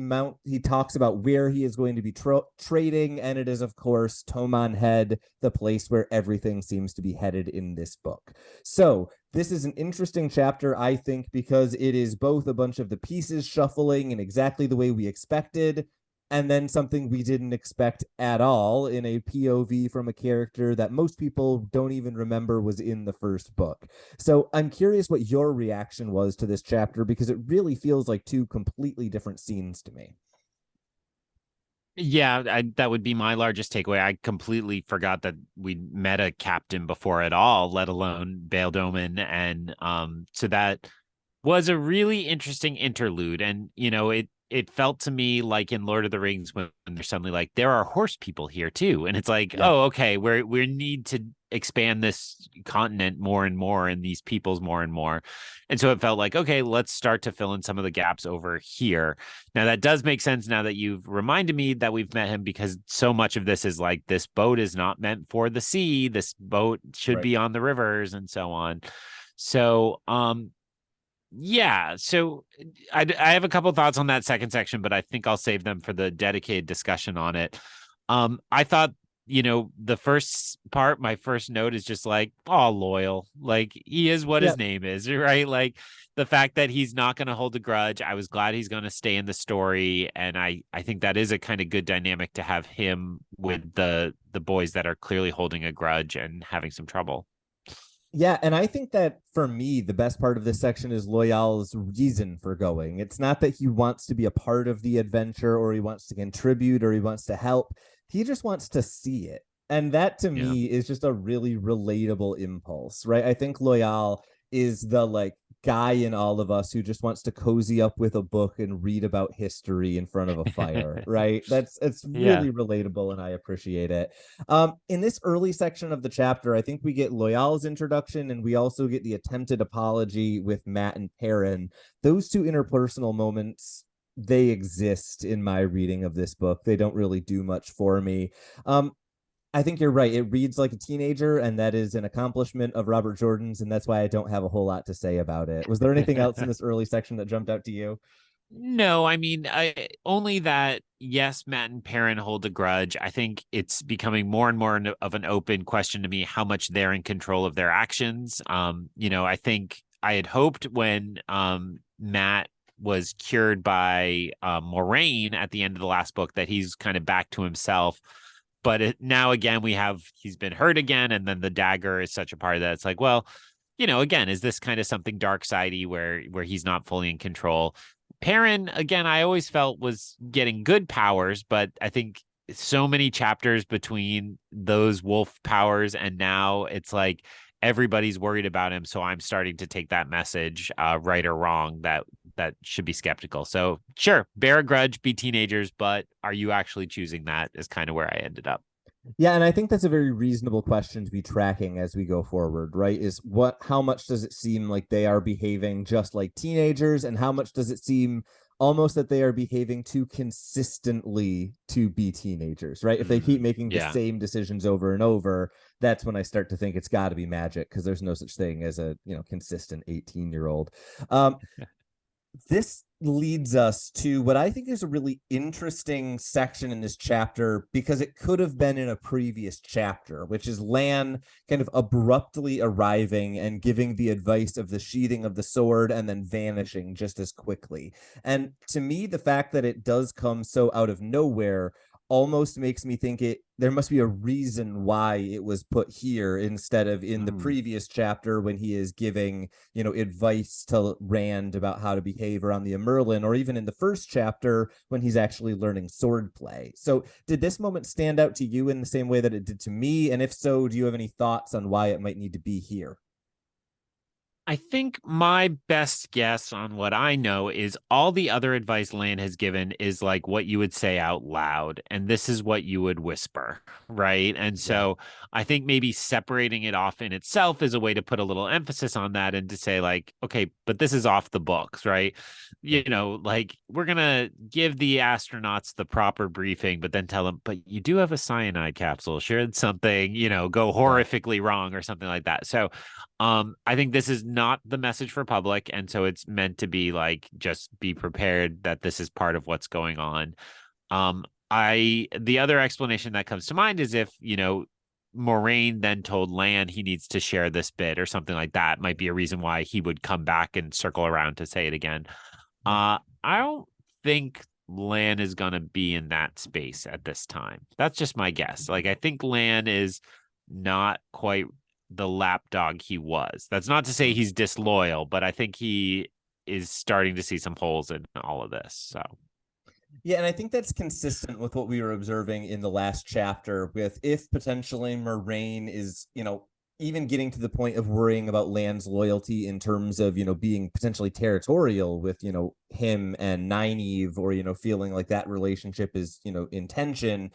talks about where he is going to be trading, and it is, of course, Tomon Head, the place where everything seems to be headed in this book. So this is an interesting chapter, I think, because it is both a bunch of the pieces shuffling in exactly the way we expected, and then something we didn't expect at all in a POV from a character that most people don't even remember was in the first book. So I'm curious what your reaction was to this chapter, because it really feels like 2 completely different scenes to me. Yeah, that would be my largest takeaway. I completely forgot that we met a captain before at all, let alone Bayle Domon. And so that was a really interesting interlude. And, it felt to me like in Lord of the Rings when they're suddenly like, there are horse people here too. And it's like, yeah. Oh, okay, we need to expand this continent more and more and these peoples more and more. And so it felt like, okay, let's start to fill in some of the gaps over here. Now that does make sense now that you've reminded me that we've met him, because so much of this is like, this boat is not meant for the sea. This boat should be on the rivers and so on. So, yeah, so I have a couple of thoughts on that second section, but I think I'll save them for the dedicated discussion on it. I thought, the first part, my first note is just like, oh, loyal. Like, he is what his name is, right? Like, the fact that he's not going to hold a grudge. I was glad he's going to stay in the story, and I think that is a kind of good dynamic to have him with the boys that are clearly holding a grudge and having some trouble. Yeah, and I think that for me, the best part of this section is Loyal's reason for going. It's not that he wants to be a part of the adventure or he wants to contribute or he wants to help. He just wants to see it. And that to Yeah. me is just a really relatable impulse, right? I think Loyal is the like guy in all of us who just wants to cozy up with a book and read about history in front of a fire, right? It's Yeah. really relatable and I appreciate it. In this early section of the chapter, I think we get Loyal's introduction and we also get the attempted apology with Matt and Perrin. Those two interpersonal moments, they exist in my reading of this book. They don't really do much for me. I think you're right. It reads like a teenager, and that is an accomplishment of Robert Jordan's, and that's why I don't have a whole lot to say about it. Was there anything else in this early section that jumped out to you? No, I mean, only that, yes, Matt and Perrin hold a grudge. I think it's becoming more and more of an open question to me how much they're in control of their actions. I think I had hoped when Matt was cured by Moraine at the end of the last book that he's kind of back to himself. But now again, he's been hurt again, and then the dagger is such a part of that. It's like, well, again, is this kind of something dark sidey where he's not fully in control? Perrin, again, I always felt was getting good powers, but I think so many chapters between those wolf powers and now it's like everybody's worried about him. So I'm starting to take that message, right or wrong, that should be skeptical. So sure, bear a grudge, be teenagers, but are you actually choosing that is kind of where I ended up. Yeah, and I think that's a very reasonable question to be tracking as we go forward, right? How much does it seem like they are behaving just like teenagers, and how much does it seem almost that they are behaving too consistently to be teenagers, right? If they keep making the Yeah. same decisions over and over, that's when I start to think it's got to be magic because there's no such thing as a, consistent 18-year-old. This leads us to what I think is a really interesting section in this chapter because it could have been in a previous chapter, which is Lan kind of abruptly arriving and giving the advice of the sheathing of the sword and then vanishing just as quickly. And to me, the fact that it does come so out of nowhere almost makes me think there must be a reason why it was put here instead of in the previous chapter when he is giving, advice to Rand about how to behave around the Merlin, or even in the first chapter when he's actually learning swordplay. So did this moment stand out to you in the same way that it did to me? And if so, do you have any thoughts on why it might need to be here? I think my best guess on what I know is all the other advice Lan has given is like what you would say out loud, and this is what you would whisper, right? And so I think maybe separating it off in itself is a way to put a little emphasis on that and to say, like, okay, but this is off the books, right? Like we're gonna give the astronauts the proper briefing, but then tell them, but you do have a cyanide capsule. Should something, go horrifically wrong or something like that. So I think this is not the message for public, and so it's meant to be like just be prepared that this is part of what's going on. The other explanation that comes to mind is if, Moraine then told Lan he needs to share this bit or something like that might be a reason why he would come back and circle around to say it again. I don't think Lan is going to be in that space at this time. That's just my guess. Like, I think Lan is not quite the lapdog he was. That's not to say he's disloyal, but I think he is starting to see some holes in all of this. So yeah, and I think that's consistent with what we were observing in the last chapter with if potentially Moraine is, even getting to the point of worrying about Lan's loyalty in terms of, being potentially territorial with, him and Nynaeve, or, feeling like that relationship is, in tension.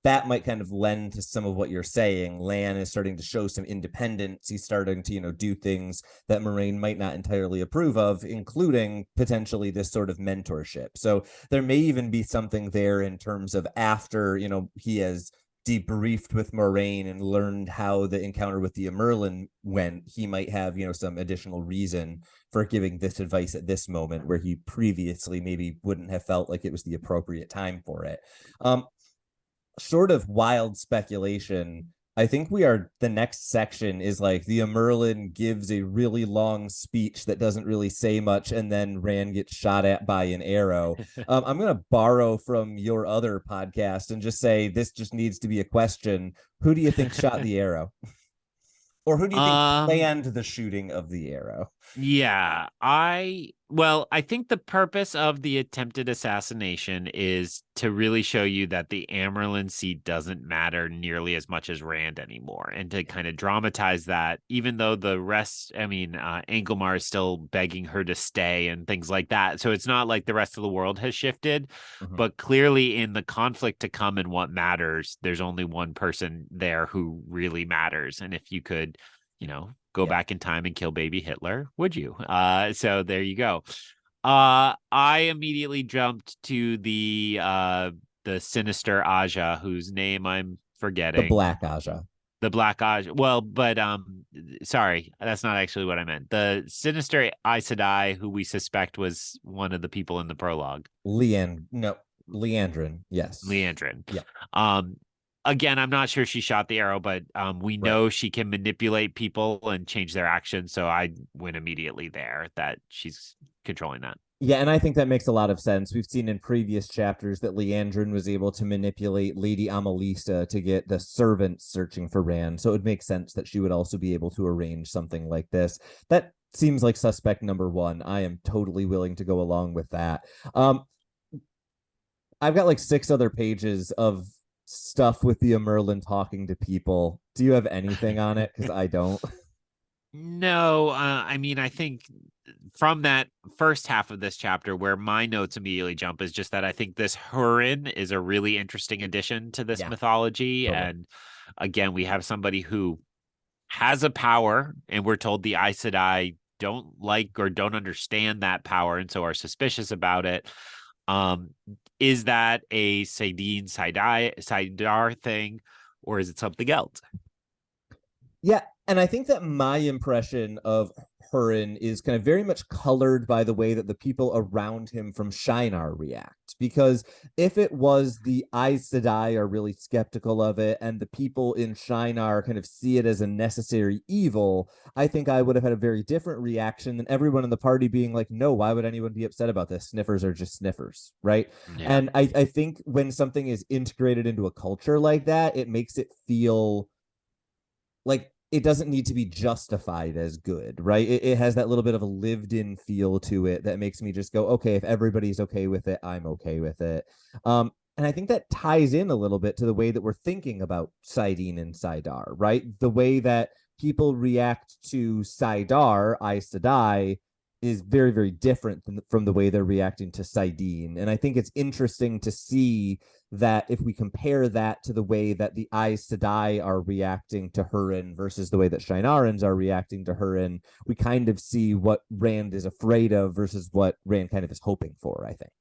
That might kind of lend to some of what you're saying. Lan is starting to show some independence. He's starting to, do things that Moraine might not entirely approve of, including potentially this sort of mentorship. So there may even be something there in terms of after, he has debriefed with Moraine and learned how the encounter with the Merlin went, he might have, some additional reason for giving this advice at this moment where he previously maybe wouldn't have felt like it was the appropriate time for it. Sort of wild speculation. I think the next section is like the Merlin gives a really long speech that doesn't really say much, and then Rand gets shot at by an arrow. I'm going to borrow from your other podcast and just say this just needs to be a question. Who do you think shot the arrow? Or who do you think planned the shooting of the arrow? Yeah, I Well, I think the purpose of the attempted assassination is to really show you that the Amerlin seat doesn't matter nearly as much as Rand anymore, and to kind of dramatize that, even though the rest, Anglemar is still begging her to stay and things like that. So it's not like the rest of the world has shifted, but clearly in the conflict to come and what matters, there's only one person there who really matters. And if you could, go back in time and kill baby Hitler, would you? So there you go. I immediately jumped to the sinister Aja, whose name I'm forgetting. The Black Aja. The Black Aja. Well, but sorry, that's not actually what I meant. The sinister Aes Sedai, who we suspect was one of the people in the prologue. Leandrin, yes. Leandrin. Yeah. Again, I'm not sure she shot the arrow, but we know she can manipulate people and change their actions. So I went immediately there that she's controlling that. Yeah, and I think that makes a lot of sense. We've seen in previous chapters that Leandrin was able to manipulate Lady Amalisa to get the servants searching for Rand. So it would make sense that she would also be able to arrange something like this. That seems like suspect number one. I am totally willing to go along with that. I've got like 6 other pages of stuff with the Merlin talking to people. Do you have anything on it? Because I don't. No, I think from that first half of this chapter where my notes immediately jump is just that I think this Hurin is a really interesting addition to this mythology. Totally. And again, we have somebody who has a power, and we're told the Aes Sedai don't like or don't understand that power and so are suspicious about it. Is that a Saidar thing, or is it something else? Yeah, and I think that my impression of Hurin is kind of very much colored by the way that the people around him from Shinar react. Because if it was the Aes Sedai are really skeptical of it, and the people in Shinar kind of see it as a necessary evil, I think I would have had a very different reaction than everyone in the party being like, no, why would anyone be upset about this? Sniffers are just sniffers, right? Yeah. And I think when something is integrated into a culture like that, it makes it feel like it doesn't need to be justified as good, right? It has that little bit of a lived-in feel to it that makes me just go, okay, if everybody's okay with it, I'm okay with it. And I think that ties in a little bit to the way that we're thinking about saidin and saidar, right? The way that people react to saidar, Aes Sedai, is very, very different from the way they're reacting to saidin. And I think it's interesting to see that if we compare that to the way that the Aes Sedai are reacting to Hurin versus the way that Shinarans are reacting to Hurin, we kind of see what Rand is afraid of versus what Rand kind of is hoping for, I think.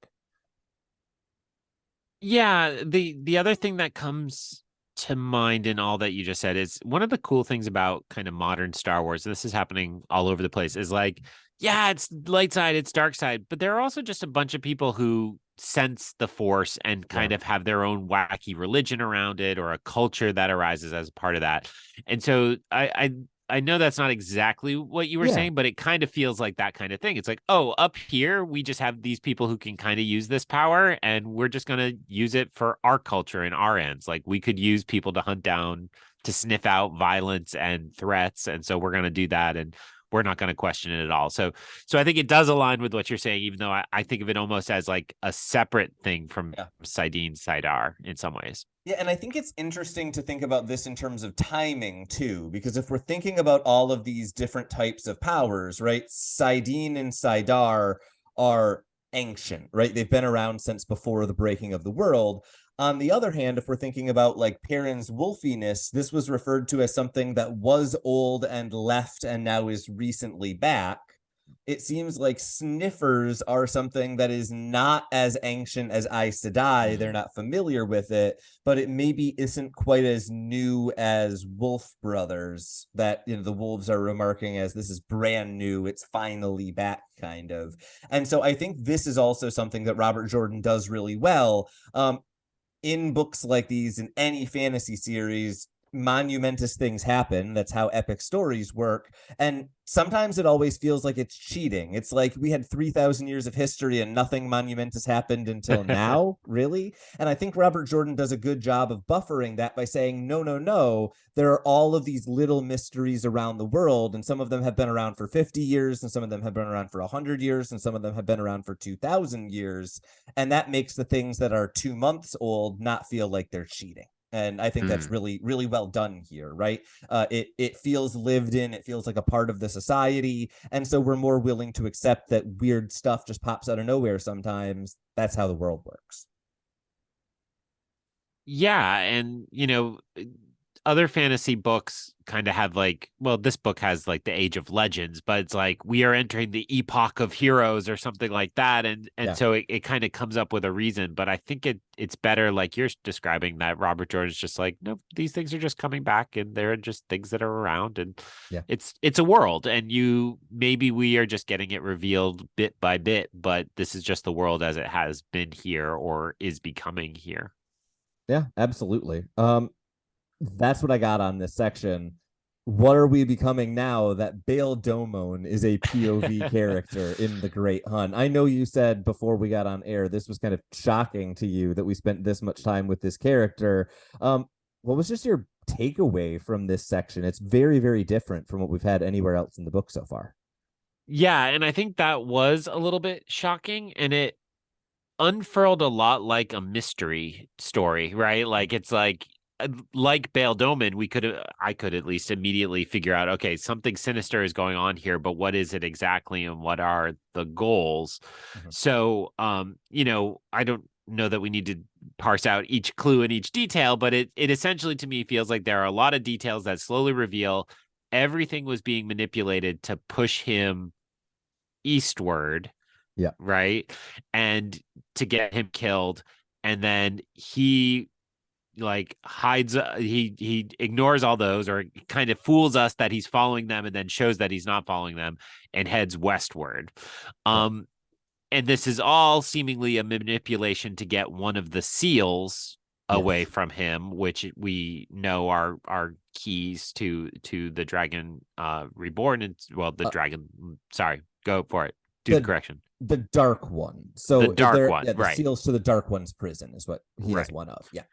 Yeah, the other thing that comes to mind in all that you just said is one of the cool things about kind of modern Star Wars, this is happening all over the place, is like, yeah, it's light side, it's dark side, but there are also just a bunch of people who sense the Force and kind of have their own wacky religion around it, or a culture that arises as a part of that. And so I know that's not exactly what you were saying, but it kind of feels like that kind of thing. It's like, oh, up here, we just have these people who can kind of use this power, and we're just going to use it for our culture and our ends. Like, we could use people to hunt down, to sniff out violence and threats. And so we're going to do that. And we're not going to question it at all. So I think it does align with what you're saying, even though I think of it almost as like a separate thing from saidin, saidar in some ways. Yeah, and I think it's interesting to think about this in terms of timing too, because if we're thinking about all of these different types of powers, right? saidin and saidar are ancient, right? They've been around since before the breaking of the world. On the other hand, if we're thinking about like Perrin's wolfiness, this was referred to as something that was old and left and now is recently back. It seems like sniffers are something that is not as ancient as Aes Sedai. They're not familiar with it, but it maybe isn't quite as new as Wolf Brothers, that, you know, the wolves are remarking as this is brand new, it's finally back, kind of. And so I think this is also something that Robert Jordan does really well. In books like these, in any fantasy series, monumentous things happen. That's how epic stories work. And sometimes it always feels like it's cheating. It's like we had 3,000 years of history and nothing monumentous happened until now, really. And I think Robert Jordan does a good job of buffering that by saying, no, no, no, there are all of these little mysteries around the world, and some of them have been around for 50 years, and some of them have been around for 100 years, and some of them have been around for 2,000 years. And that makes the things that are 2 months old not feel like they're cheating. And I think that's really, really well done here, right? It feels lived in, it feels like a part of the society. And so we're more willing to accept that weird stuff just pops out of nowhere sometimes. That's how the world works. Yeah, and other fantasy books kind of have like, well, this book has like the Age of Legends, but it's like we are entering the epoch of heroes or something like that, and Yeah. so it kind of comes up with a reason. But I think it's better, like you're describing, that Robert Jordan's just like, no, these things are just coming back, and they're just things that are around, and Yeah. it's a world, and maybe we are just getting it revealed bit by bit, but this is just the world as it has been here or is becoming here. Yeah, absolutely. That's what I got on this section. What are we becoming now that Bayle Domon is a POV character in The Great Hunt? I know you said before we got on air this was kind of shocking to you that we spent this much time with this character. What was just your takeaway from this section? It's very, very different from what we've had anywhere else in the book so far. Yeah, and I think that was a little bit shocking, and it unfurled a lot like a mystery story, right? Like it's like Bayle Domon, I could at least immediately figure out, okay, something sinister is going on here, but what is it exactly and what are the goals? Mhm. So, I don't know that we need to parse out each clue and each detail, but it essentially to me feels like there are a lot of details that slowly reveal everything was being manipulated to push him eastward, Yeah. right? And to get him killed. And then he like hides, he ignores all those, or kind of fools us that he's following them, and then shows that he's not following them and heads westward. Yeah. And this is all seemingly a manipulation to get one of the seals away Yes. from him, which we know are keys to the Dragon Reborn, and well, the dragon, sorry, go for it, do the correction. The dark one. The So dark there, one, yeah, the right. seals to the dark one's prison is what he has Right. one of. Yeah.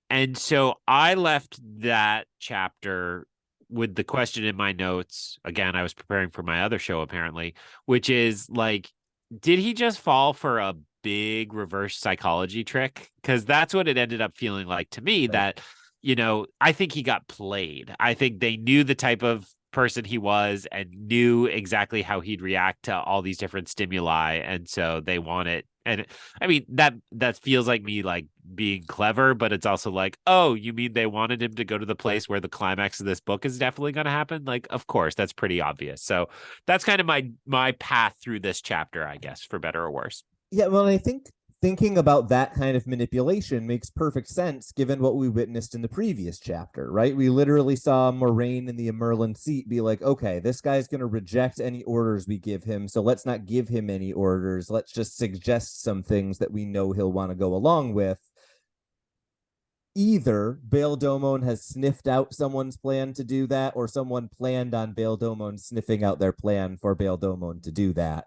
And so I left that chapter with the question in my notes. Again, I was preparing for my other show, apparently, which is like, did he just fall for a big reverse psychology trick? Because that's what it ended up feeling like to me, Right. that, I think he got played. I think they knew the type of person he was and knew exactly how he'd react to all these different stimuli. And so they want it. And I mean, that feels like me like being clever, but it's also like, oh, you mean they wanted him to go to the place where the climax of this book is definitely going to happen? Like, of course, that's pretty obvious. So that's kind of my path through this chapter, I guess, for better or worse. Yeah, well, I think thinking about that kind of manipulation makes perfect sense given what we witnessed in the previous chapter, right? We literally saw Moraine in the Merlin seat be like, okay, this guy's going to reject any orders we give him, so let's not give him any orders. Let's just suggest some things that we know he'll want to go along with. Either Bayle Domon has sniffed out someone's plan to do that, or someone planned on Bayle Domon sniffing out their plan for Bayle Domon to do that.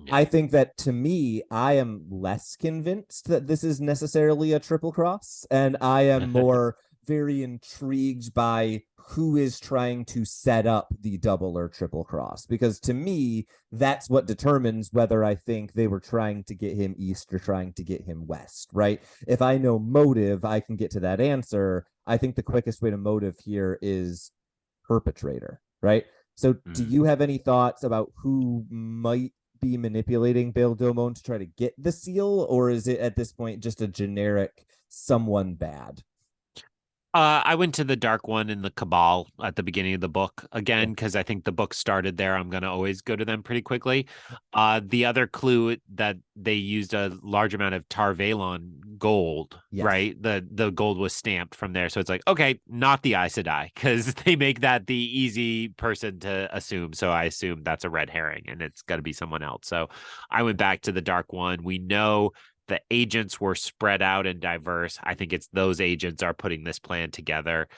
Yeah. I think that, to me, I am less convinced that this is necessarily a triple cross, and I am more very intrigued by who is trying to set up the double or triple cross, because to me, that's what determines whether I think they were trying to get him east or trying to get him west, right? If I know motive, I can get to that answer. I think the quickest way to motive here is perpetrator, right? So do you have any thoughts about who might be manipulating Bayle Domon to try to get the seal, or is it at this point just a generic someone bad? I went to the dark one in the Cabal at the beginning of the book again, because I think the book started there. I'm going to always go to them pretty quickly. The other clue that they used a large amount of Tarvalon gold, Yes. right? The gold was stamped from there. So it's like, okay, not the Aes Sedai, because they make that the easy person to assume. So I assume that's a red herring and it's got to be someone else. So I went back to the dark one. We know the agents were spread out and diverse. I think it's those agents are putting this plan together.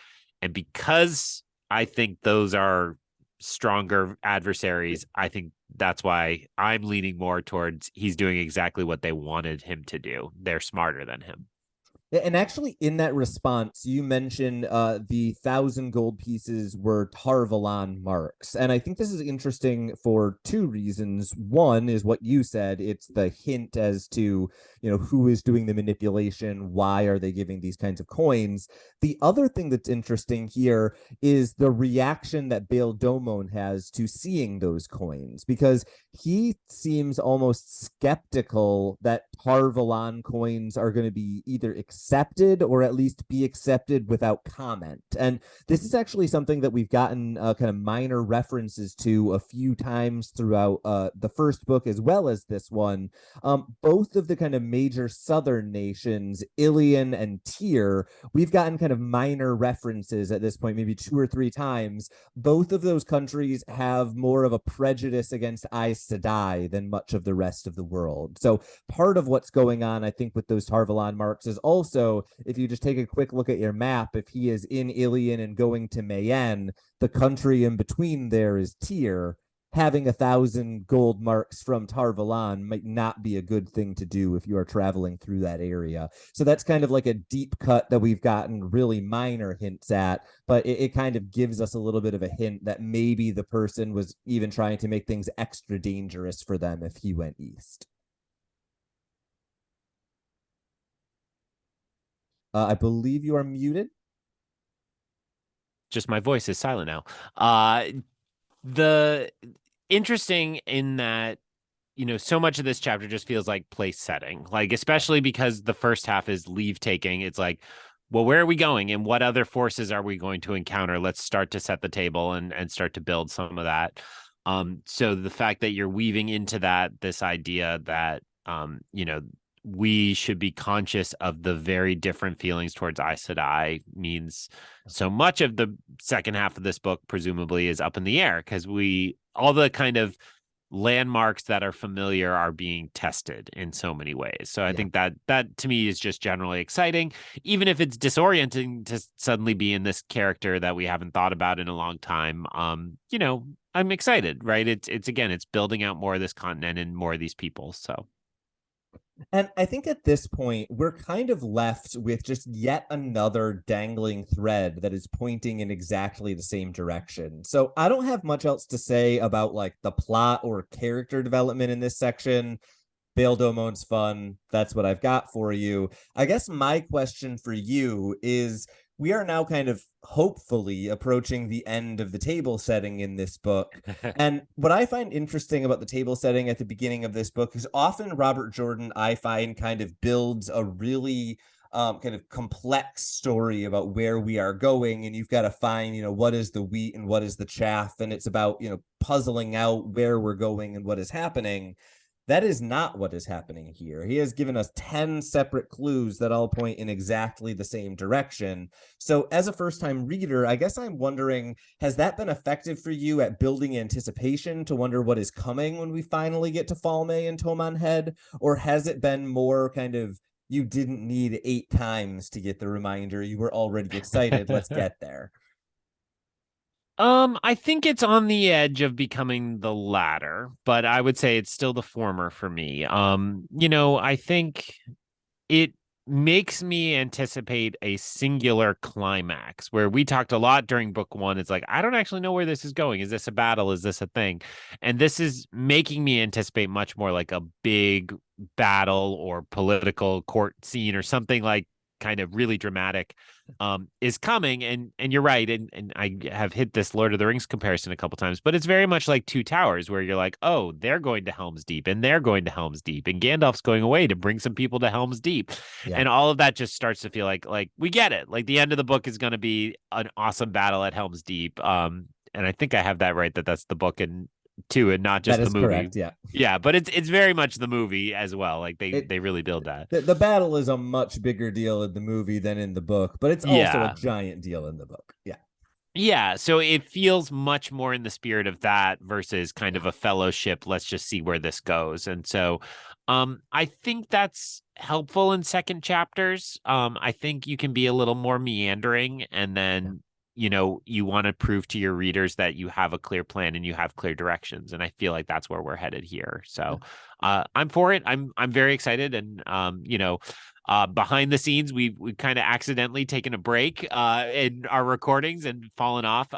And because I think those are stronger adversaries, I think that's why I'm leaning more towards he's doing exactly what they wanted him to do. They're smarter than him. And actually, in that response, you mentioned the 1,000 gold pieces were Tarvalon marks. And I think this is interesting for two reasons. One is what you said. It's the hint as to, who is doing the manipulation? Why are they giving these kinds of coins? The other thing that's interesting here is the reaction that Bayle Domon has to seeing those coins, because he seems almost skeptical that Tarvalon coins are going to be either accepted or at least be accepted without comment. And this is actually something that we've gotten kind of minor references to a few times throughout the first book as well as this one. Both of the kind of major southern nations, Ilion and Tyr, we've gotten kind of minor references at this point, maybe 2 or 3 times. Both of those countries have more of a prejudice against Aes Sedai than much of the rest of the world. So part of what's going on, I think, with those Tarvalon marks is also, if you just take a quick look at your map, if he is in Ilion and going to Mayenne, the country in between there is Tyr. Having 1,000 gold marks from Tarvalon might not be a good thing to do if you are traveling through that area. So that's kind of like a deep cut that we've gotten really minor hints at, but it kind of gives us a little bit of a hint that maybe the person was even trying to make things extra dangerous for them if he went east. I believe you are muted. Just my voice is silent now. The interesting in that, so much of this chapter just feels like place setting, like, especially because the first half is Leavetaking. It's like, well, where are we going and what other forces are we going to encounter? Let's start to set the table and start to build some of that. So the fact that you're weaving into that, this idea that, we should be conscious of the very different feelings towards Aes Sedai means so much of the second half of this book presumably is up in the air, because all the kind of landmarks that are familiar are being tested in so many ways. So I think that to me is just generally exciting, even if it's disorienting to suddenly be in this character that we haven't thought about in a long time. I'm excited, right? It's building out more of this continent and more of these people. So. And I think at this point, we're kind of left with just yet another dangling thread that is pointing in exactly the same direction. So I don't have much else to say about like the plot or character development in this section. Bayle Domon's fun. That's what I've got for you. I guess my question for you is, we are now kind of hopefully approaching the end of the table setting in this book. And what I find interesting about the table setting at the beginning of this book is often Robert Jordan, I find, kind of builds a really kind of complex story about where we are going. And you've got to find, what is the wheat and what is the chaff. And it's about, puzzling out where we're going and what is happening. That is not what is happening here. He has given us 10 separate clues that all point in exactly the same direction. So as a first-time reader, I guess I'm wondering, has that been effective for you at building anticipation to wonder what is coming when we finally get to Falme and Toman Head? Or has it been more kind of, you didn't need 8 times to get the reminder, you were already excited, let's get there? I think it's on the edge of becoming the latter, but I would say it's still the former for me. I think it makes me anticipate a singular climax, where we talked a lot during book 1. It's like, I don't actually know where this is going. Is this a battle? Is this a thing? And this is making me anticipate much more like a big battle or political court scene or something like kind of really dramatic is coming. And you're right. And I have hit this Lord of the Rings comparison a couple times, but it's very much like Two Towers, where you're like, oh, they're going to Helm's Deep and they're going to Helm's Deep and Gandalf's going away to bring some people to Helm's Deep. Yeah. And all of that just starts to feel like we get it. Like the end of the book is going to be an awesome battle at Helm's Deep. And I think I have that right, that's the book and two and not just That the is movie. correct, yeah, but it's very much the movie as well. Like they really build that. The battle is a much bigger deal in the movie than in the book, but it's also a giant deal in the book. Yeah, so it feels much more in the spirit of that versus kind of a fellowship, let's just see where this goes. And so I think that's helpful in second chapters. I think you can be a little more meandering, and then you want to prove to your readers that you have a clear plan and you have clear directions. And I feel like that's where we're headed here. So I'm for it. I'm very excited. And behind the scenes, we kind of accidentally taken a break in our recordings and fallen off.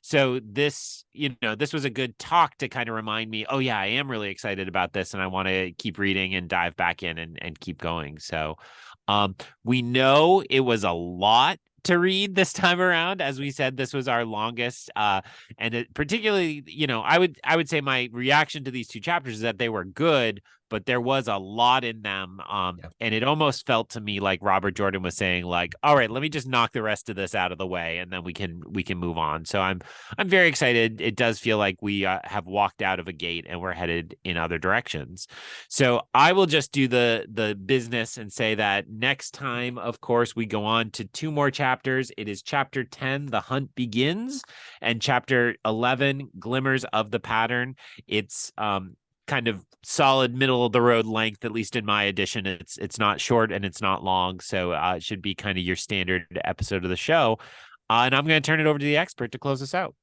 So this was a good talk to kind of remind me, oh yeah, I am really excited about this, and I want to keep reading and dive back in and keep going. So we know it was a lot to read this time around. As we said, this was our longest, and particularly, I would say my reaction to these two chapters is that they were good, but there was a lot in them. And it almost felt to me like Robert Jordan was saying, like, all right, let me just knock the rest of this out of the way, and then we can move on. So I'm very excited. It does feel like we have walked out of a gate and we're headed in other directions. So I will just do the business and say that next time, of course, we go on to two more chapters. It is chapter 10, The Hunt Begins, and chapter 11, Glimmers of the Pattern. It's kind of solid middle of the road length, at least in my edition. It's not short and it's not long, so it should be kind of your standard episode of the show. And I'm going to turn it over to the expert to close us out.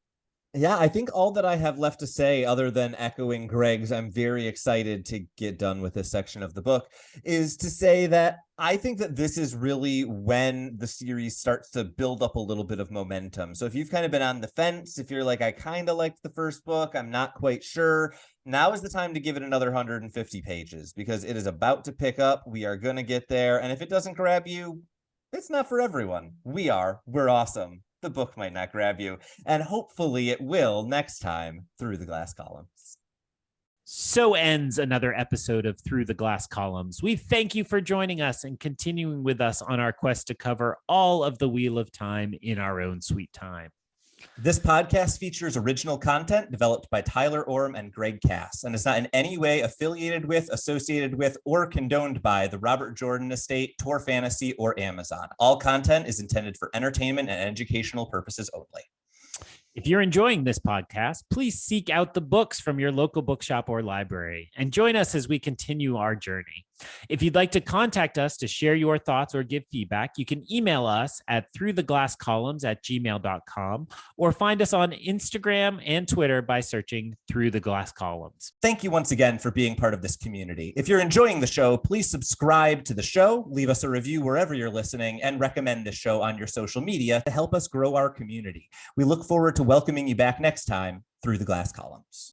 Yeah, I think all that I have left to say, other than echoing Greg's, I'm very excited to get done with this section of the book, is to say that I think that this is really when the series starts to build up a little bit of momentum. So if you've kind of been on the fence, if you're like, I kind of liked the first book, I'm not quite sure, now is the time to give it another 150 pages, because it is about to pick up. We are going to get there. And if it doesn't grab you, it's not for everyone. We're awesome. The book might not grab you, and hopefully it will next time through the glass columns. So ends another episode of Through the Glass Columns. We thank you for joining us and continuing with us on our quest to cover all of the Wheel of Time in our own sweet time. This podcast features original content developed by Tylor Orm and Greg Cass, and is not in any way affiliated with, associated with, or condoned by the Robert Jordan Estate, Tor Fantasy, or Amazon. All content is intended for entertainment and educational purposes only. If you're enjoying this podcast, please seek out the books from your local bookshop or library and join us as we continue our journey. If you'd like to contact us to share your thoughts or give feedback, you can email us at throughtheglasscolumns@gmail.com or find us on Instagram and Twitter by searching Through the Glass Columns. Thank you once again for being part of this community. If you're enjoying the show, please subscribe to the show, leave us a review wherever you're listening, and recommend this show on your social media to help us grow our community. We look forward to welcoming you back next time through the Glass Columns.